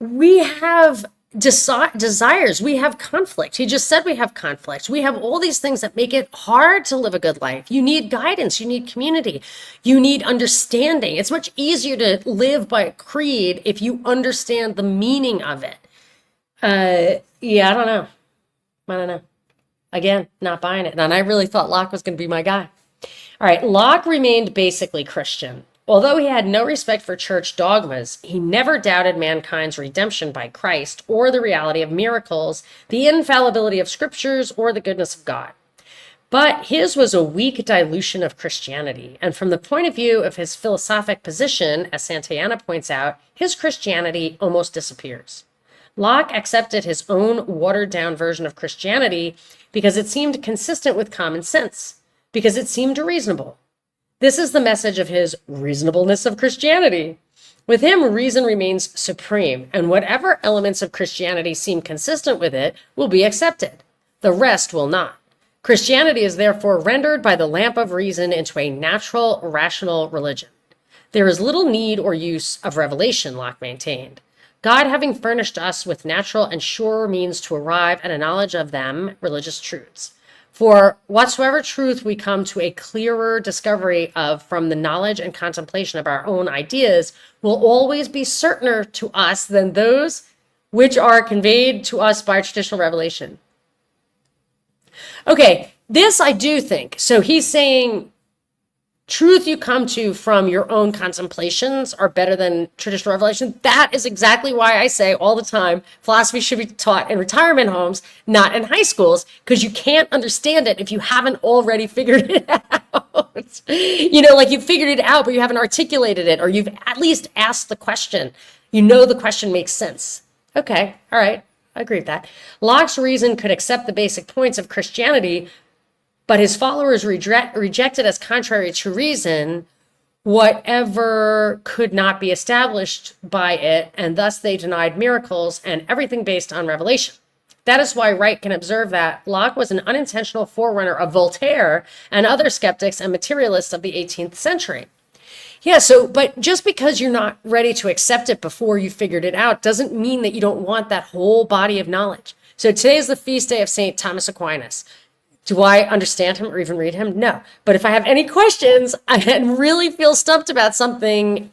we have desires, we have conflict. He just said we have conflict. We have all these things that make it hard to live a good life. You need guidance, you need community, you need understanding. It's much easier to live by a creed if you understand the meaning of it. Yeah, I don't know. Again, not buying it. And I really thought Locke was going to be my guy. All right, Locke remained basically Christian. Although he had no respect for church dogmas, he never doubted mankind's redemption by Christ or the reality of miracles, the infallibility of scriptures, or the goodness of God. But his was a weak dilution of Christianity, and from the point of view of his philosophic position, as Santayana points out, his Christianity almost disappears. Locke accepted his own watered-down version of Christianity because it seemed consistent with common sense, because it seemed reasonable. This is the message of his reasonableness of Christianity. With him, reason remains supreme, and whatever elements of Christianity seem consistent with it will be accepted. The rest will not. Christianity is therefore rendered by the lamp of reason into a natural, rational religion. There is little need or use of revelation, Locke maintained. God having furnished us with natural and sure means to arrive at a knowledge of them, religious truths. For whatsoever truth we come to a clearer discovery of from the knowledge and contemplation of our own ideas will always be certainer to us than those which are conveyed to us by traditional revelation. Okay, this I do think. So he's saying truth you come to from your own contemplations are better than traditional revelation. That is exactly why I say all the time, philosophy should be taught in retirement homes, not in high schools, because you can't understand it if you haven't already figured it out. You know, like you've figured it out, but you haven't articulated it, or you've at least asked the question. You know the question makes sense. Okay, all right, I agree with that. Locke's reason could accept the basic points of Christianity, but his followers rejected as contrary to reason whatever could not be established by it, and thus they denied miracles and everything based on revelation. That is why Wright can observe that Locke was an unintentional forerunner of Voltaire and other skeptics and materialists of the 18th century. Yeah, but just because you're not ready to accept it before you figured it out doesn't mean that you don't want that whole body of knowledge. So today is the feast day of St. Thomas Aquinas. Do I understand him or even read him? No. But if I have any questions and really feel stumped about something,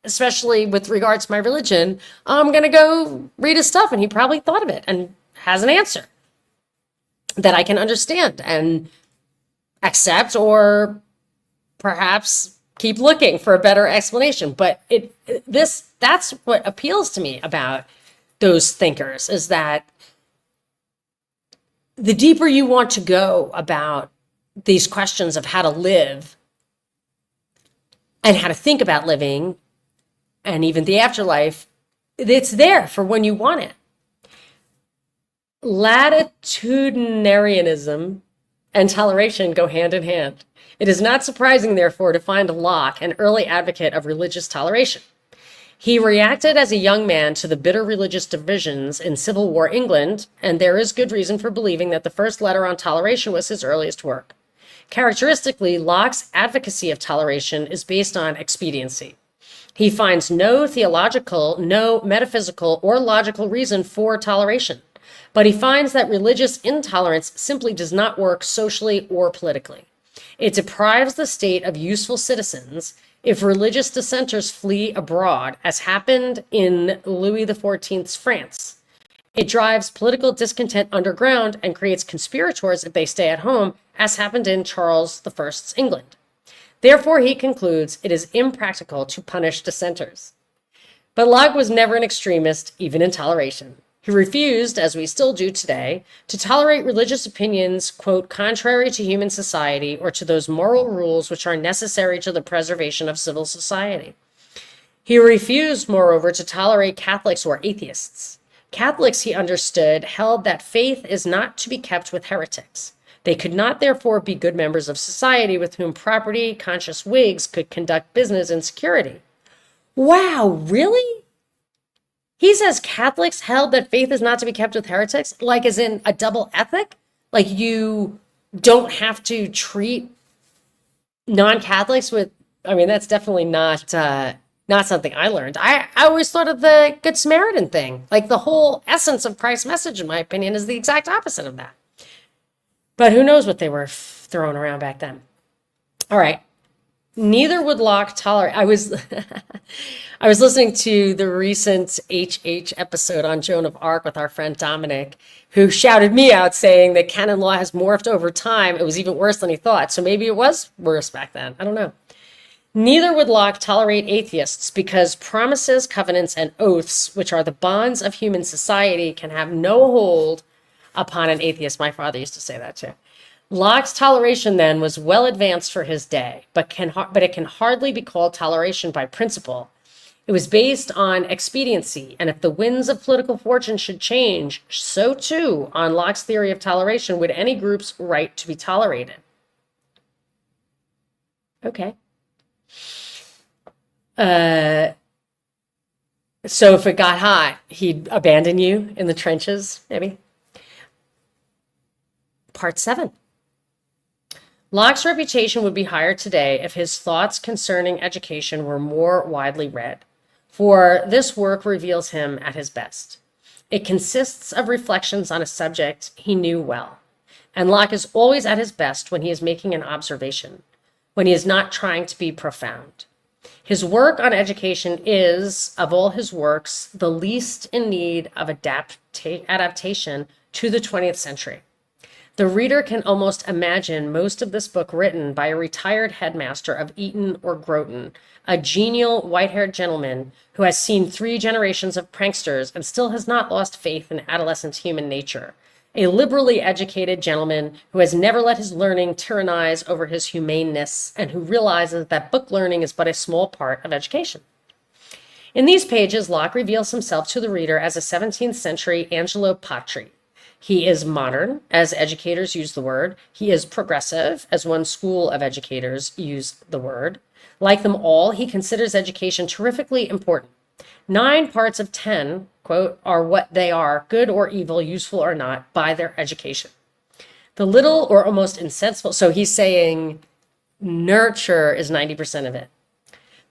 especially with regards to my religion, I'm going to go read his stuff. And he probably thought of it and has an answer that I can understand and accept, or perhaps keep looking for a better explanation. But that's what appeals to me about those thinkers, is that the deeper you want to go about these questions of how to live and how to think about living and even the afterlife, it's there for when you want it. Latitudinarianism and toleration go hand in hand. It is not surprising, therefore, to find Locke an early advocate of religious toleration. He reacted as a young man to the bitter religious divisions in Civil War England, and there is good reason for believing that the first letter on toleration was his earliest work. Characteristically, Locke's advocacy of toleration is based on expediency. He finds no theological, no metaphysical, or logical reason for toleration. but he finds that religious intolerance simply does not work socially or politically. It deprives the state of useful citizens if religious dissenters flee abroad, as happened in Louis XIV's France. It drives political discontent underground and creates conspirators if they stay at home, as happened in Charles I's England. Therefore, he concludes it is impractical to punish dissenters. But Locke was never an extremist, even in toleration. He refused, as we still do today, to tolerate religious opinions, quote, contrary to human society or to those moral rules which are necessary to the preservation of civil society. He refused, moreover, to tolerate Catholics or atheists. Catholics, he understood, held that faith is not to be kept with heretics. They could not, therefore, be good members of society with whom property-conscious Whigs could conduct business in security. Wow, really? He says Catholics held that faith is not to be kept with heretics, like as in a double ethic? Like you don't have to treat non-Catholics with, I mean, that's definitely not something I learned. I always thought of the Good Samaritan thing. Like the whole essence of Christ's message, in my opinion, is the exact opposite of that. But who knows what they were throwing around back then. All right. Neither would Locke tolerate. I was listening to the recent HH episode on Joan of Arc with our friend Dominic, who shouted me out saying that canon law has morphed over time. It was even worse than he thought. So maybe it was worse back then. I don't know. Neither would Locke tolerate atheists because promises, covenants, and oaths, which are the bonds of human society, can have no hold upon an atheist. My father used to say that too. Locke's toleration then was well advanced for his day, but it can hardly be called toleration by principle. It was based on expediency, and if the winds of political fortune should change, so too, on Locke's theory of toleration, would any group's right to be tolerated. Okay. So if it got hot, he'd abandon you in the trenches, maybe? Part 7. Locke's reputation would be higher today if his thoughts concerning education were more widely read, for this work reveals him at his best. It consists of reflections on a subject he knew well, and Locke is always at his best when he is making an observation, when he is not trying to be profound. His work on education is, of all his works, the least in need of adaptation to the 20th century. The reader can almost imagine most of this book written by a retired headmaster of Eton or Groton, a genial, white-haired gentleman who has seen 3 generations of pranksters and still has not lost faith in adolescent human nature. A liberally educated gentleman who has never let his learning tyrannize over his humaneness and who realizes that book learning is but a small part of education. In these pages, Locke reveals himself to the reader as a 17th century Angelo Patri. He is modern, as educators use the word. He is progressive, as one school of educators use the word. Like them all, he considers education terrifically important. 9 parts of 10, quote, are what they are, good or evil, useful or not, by their education. The little or almost insensible, so he's saying nurture is 90% of it.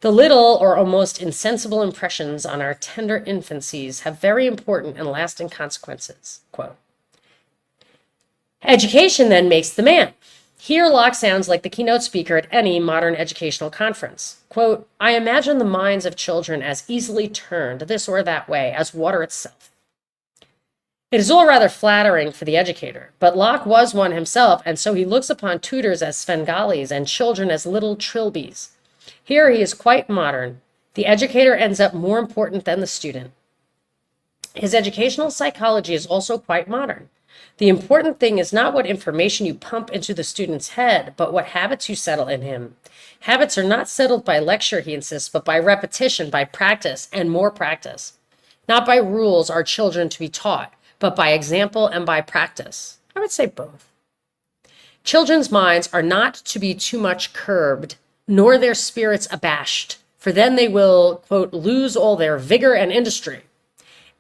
The little or almost insensible impressions on our tender infancies have very important and lasting consequences, quote. Education then makes the man. Here Locke sounds like the keynote speaker at any modern educational conference. Quote, I imagine the minds of children as easily turned this or that way as water itself. It is all rather flattering for the educator, but Locke was one himself, and so he looks upon tutors as Svengalis and children as little trilbies. Here he is quite modern. The educator ends up more important than the student. His educational psychology is also quite modern. The important thing is not what information you pump into the student's head, but what habits you settle in him. Habits are not settled by lecture, he insists, but by repetition, by practice, and more practice. Not by rules are children to be taught, but by example and by practice. I would say both. Children's minds are not to be too much curbed, nor their spirits abashed, for then they will, quote, lose all their vigor and industry.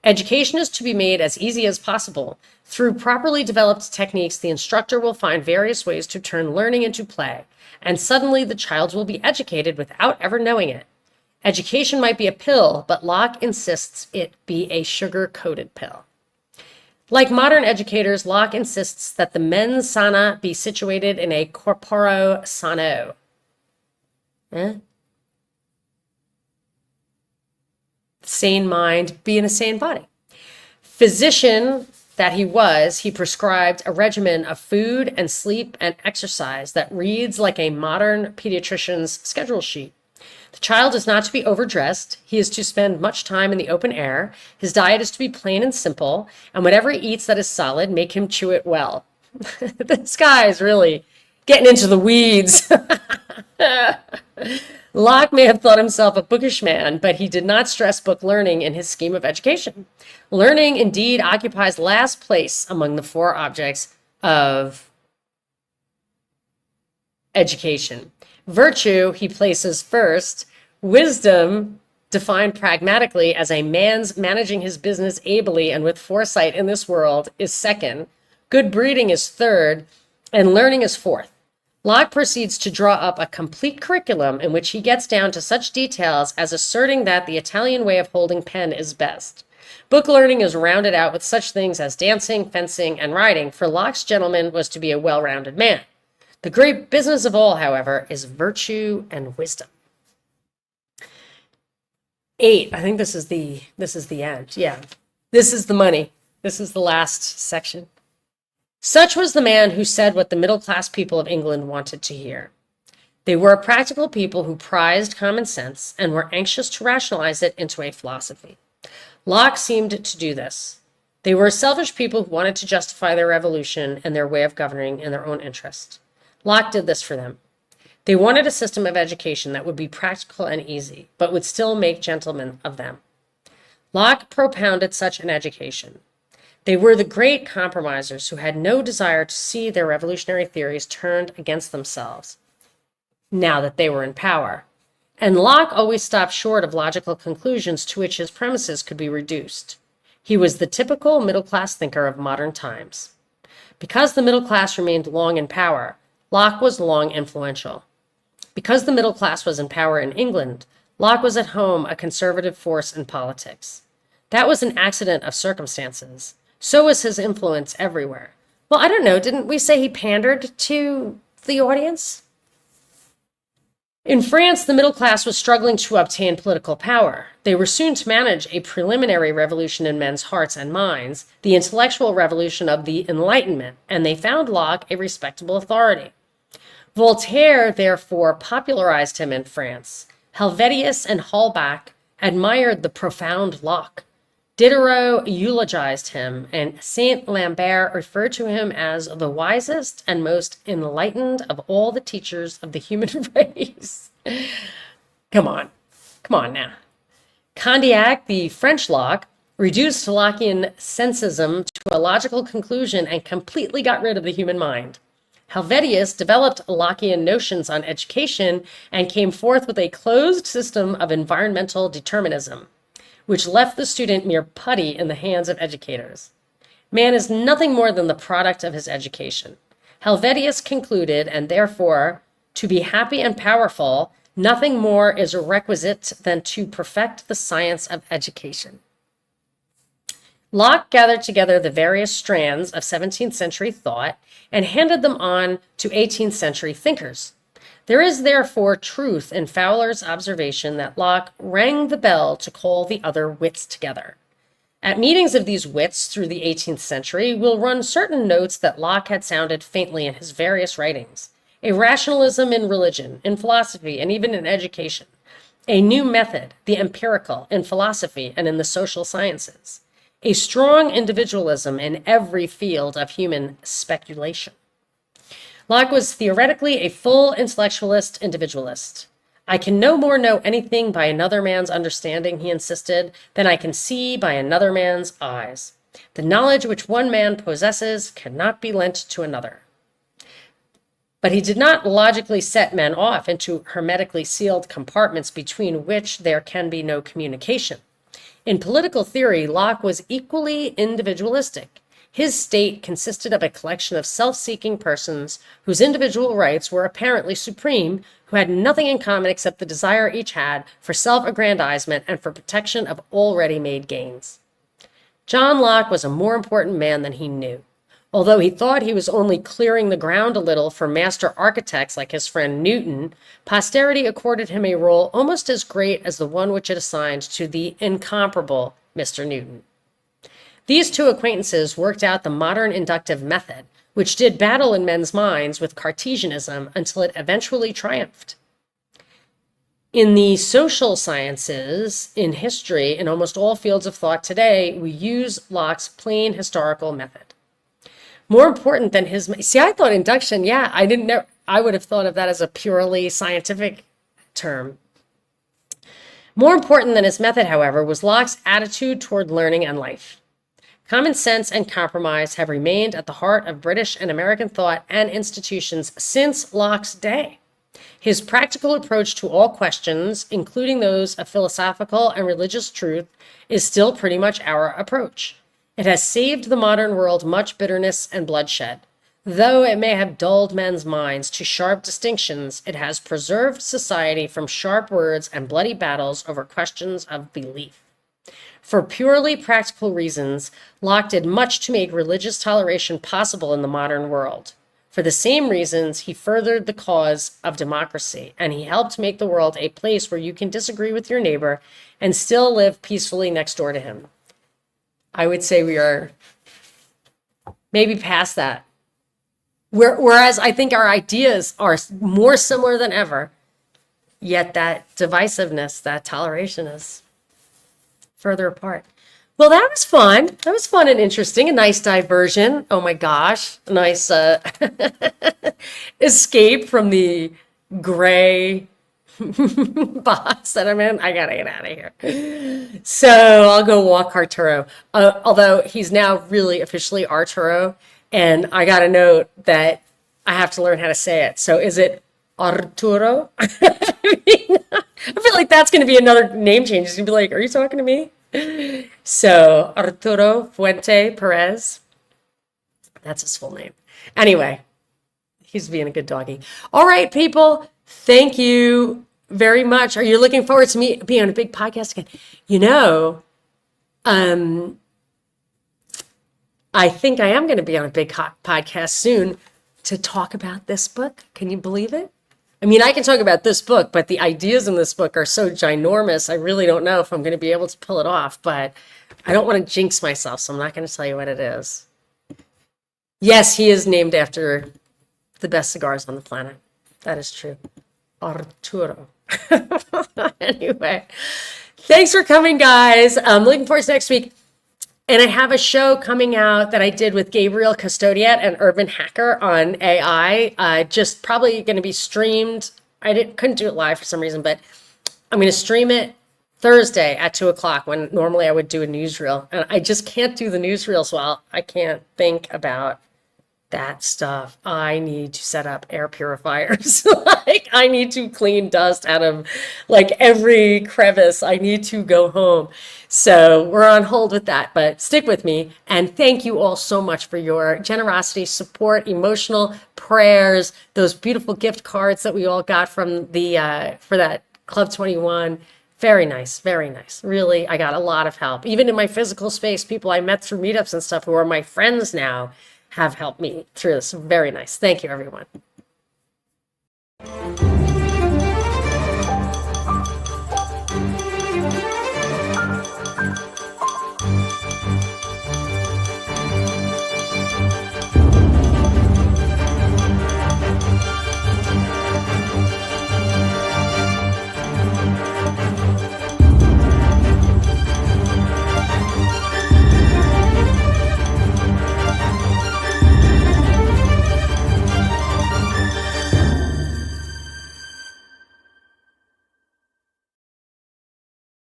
Education is to be made as easy as possible. Through properly developed techniques, the instructor will find various ways to turn learning into play, and suddenly the child will be educated without ever knowing it. Education might be a pill, but Locke insists it be a sugar-coated pill. Like modern educators, Locke insists that the mens sana be situated in a corporo sano. Sane mind, be in a sane body. Physician that he was, he prescribed a regimen of food and sleep and exercise that reads like a modern pediatrician's schedule sheet. The child is not to be overdressed. He is to spend much time in the open air. His diet is to be plain and simple, and whatever he eats that is solid, make him chew it well. This guy is really getting into the weeds. Locke may have thought himself a bookish man, but he did not stress book learning in his scheme of education. Learning indeed occupies last place among the four objects of education. Virtue he places first. Wisdom, defined pragmatically as a man's managing his business ably and with foresight in this world, is second. Good breeding is third, and learning is fourth. Locke proceeds to draw up a complete curriculum in which he gets down to such details as asserting that the Italian way of holding pen is best. Book learning is rounded out with such things as dancing, fencing, and riding, for Locke's gentleman was to be a well-rounded man. The great business of all, however, is virtue and wisdom. 8, I think this is the end. Yeah, this is the money. This is the last section. Such was the man who said what the middle-class people of England wanted to hear. They were a practical people who prized common sense and were anxious to rationalize it into a philosophy. Locke seemed to do this. They were a selfish people who wanted to justify their revolution and their way of governing in their own interest. Locke did this for them. They wanted a system of education that would be practical and easy, but would still make gentlemen of them. Locke propounded such an education. They were the great compromisers who had no desire to see their revolutionary theories turned against themselves, now that they were in power. And Locke always stopped short of logical conclusions to which his premises could be reduced. He was the typical middle-class thinker of modern times. Because the middle class remained long in power, Locke was long influential. Because the middle class was in power in England, Locke was at home a conservative force in politics. That was an accident of circumstances. So was his influence everywhere. Well, I don't know, didn't we say he pandered to the audience? In France, the middle class was struggling to obtain political power. They were soon to manage a preliminary revolution in men's hearts and minds, the intellectual revolution of the Enlightenment, and they found Locke a respectable authority. Voltaire, therefore, popularized him in France. Helvetius and Holbach admired the profound Locke. Diderot eulogized him, and Saint Lambert referred to him as the wisest and most enlightened of all the teachers of the human race. Come on now. Condillac, the French Locke, reduced Lockean sensism to a logical conclusion and completely got rid of the human mind. Helvetius developed Lockean notions on education and came forth with a closed system of environmental determinism, which left the student mere putty in the hands of educators. Man is nothing more than the product of his education. Helvetius concluded, and therefore, to be happy and powerful, nothing more is requisite than to perfect the science of education. Locke gathered together the various strands of 17th century thought and handed them on to 18th century thinkers. There is therefore truth in Fowler's observation that Locke rang the bell to call the other wits together. At meetings of these wits through the 18th century, we'll run certain notes that Locke had sounded faintly in his various writings. A rationalism in religion, in philosophy, and even in education. A new method, the empirical, in philosophy and in the social sciences. A strong individualism in every field of human speculation. Locke was theoretically a full intellectualist individualist. I can no more know anything by another man's understanding, he insisted, than I can see by another man's eyes. The knowledge which one man possesses cannot be lent to another. But he did not logically set men off into hermetically sealed compartments between which there can be no communication. In political theory, Locke was equally individualistic. His state consisted of a collection of self-seeking persons whose individual rights were apparently supreme, who had nothing in common except the desire each had for self-aggrandizement and for protection of already made gains. John Locke was a more important man than he knew. Although he thought he was only clearing the ground a little for master architects like his friend Newton, posterity accorded him a role almost as great as the one which it assigned to the incomparable Mr. Newton. These two acquaintances worked out the modern inductive method, which did battle in men's minds with Cartesianism until it eventually triumphed. In the social sciences, in history, in almost all fields of thought today, we use Locke's plain historical method. More important than his, see, I thought induction, yeah, I didn't know, I would have thought of that as a purely scientific term. More important than his method, however, was Locke's attitude toward learning and life. Common sense and compromise have remained at the heart of British and American thought and institutions since Locke's day. His practical approach to all questions, including those of philosophical and religious truth, is still pretty much our approach. It has saved the modern world much bitterness and bloodshed. Though it may have dulled men's minds to sharp distinctions, it has preserved society from sharp words and bloody battles over questions of belief. For purely practical reasons, Locke did much to make religious toleration possible in the modern world. For the same reasons, he furthered the cause of democracy, and he helped make the world a place where you can disagree with your neighbor and still live peacefully next door to him. I would say we are maybe past that. Whereas I think our ideas are more similar than ever, yet that divisiveness, that toleration is further apart. Well, that was fun. That was fun and interesting. A nice diversion. Oh my gosh. A nice escape from the gray box that I'm in. I gotta get out of here. So I'll go walk Arturo. Although he's now really officially Arturo. And I got a note that I have to learn how to say it. So is it Arturo? I feel like that's going to be another name change. He's going to be like, are you talking to me? So Arturo Fuente Perez. That's his full name. Anyway, he's being a good doggy. All right, people. Thank you very much. Are you looking forward to me being on a big podcast again? You know, I think I am going to be on a big podcast soon to talk about this book. Can you believe it? I mean, I can talk about this book, but the ideas in this book are so ginormous. I really don't know if I'm going to be able to pull it off, but I don't want to jinx myself, so I'm not going to tell you what it is. Yes, he is named after the best cigars on the planet. That is true. Arturo. Anyway, thanks for coming, guys. I'm looking forward to next week. And I have a show coming out that I did with Gabriel Custodiet and Urban Hacker on AI. Just probably going to be streamed. Couldn't do it live for some reason, but I'm going to stream it Thursday at 2:00 when normally I would do a newsreel. And I just can't do the newsreels well. I can't think about that stuff. I need to set up air purifiers. Like I need to clean dust out of like every crevice. I need to go home. So we're on hold with that, but stick with me. And thank you all so much for your generosity, support, emotional prayers, those beautiful gift cards that we all got from the for that Club 21. Very nice, very nice. Really, I got a lot of help. Even in my physical space, people I met through meetups and stuff who are my friends now have helped me through this. Very nice. Thank you, everyone.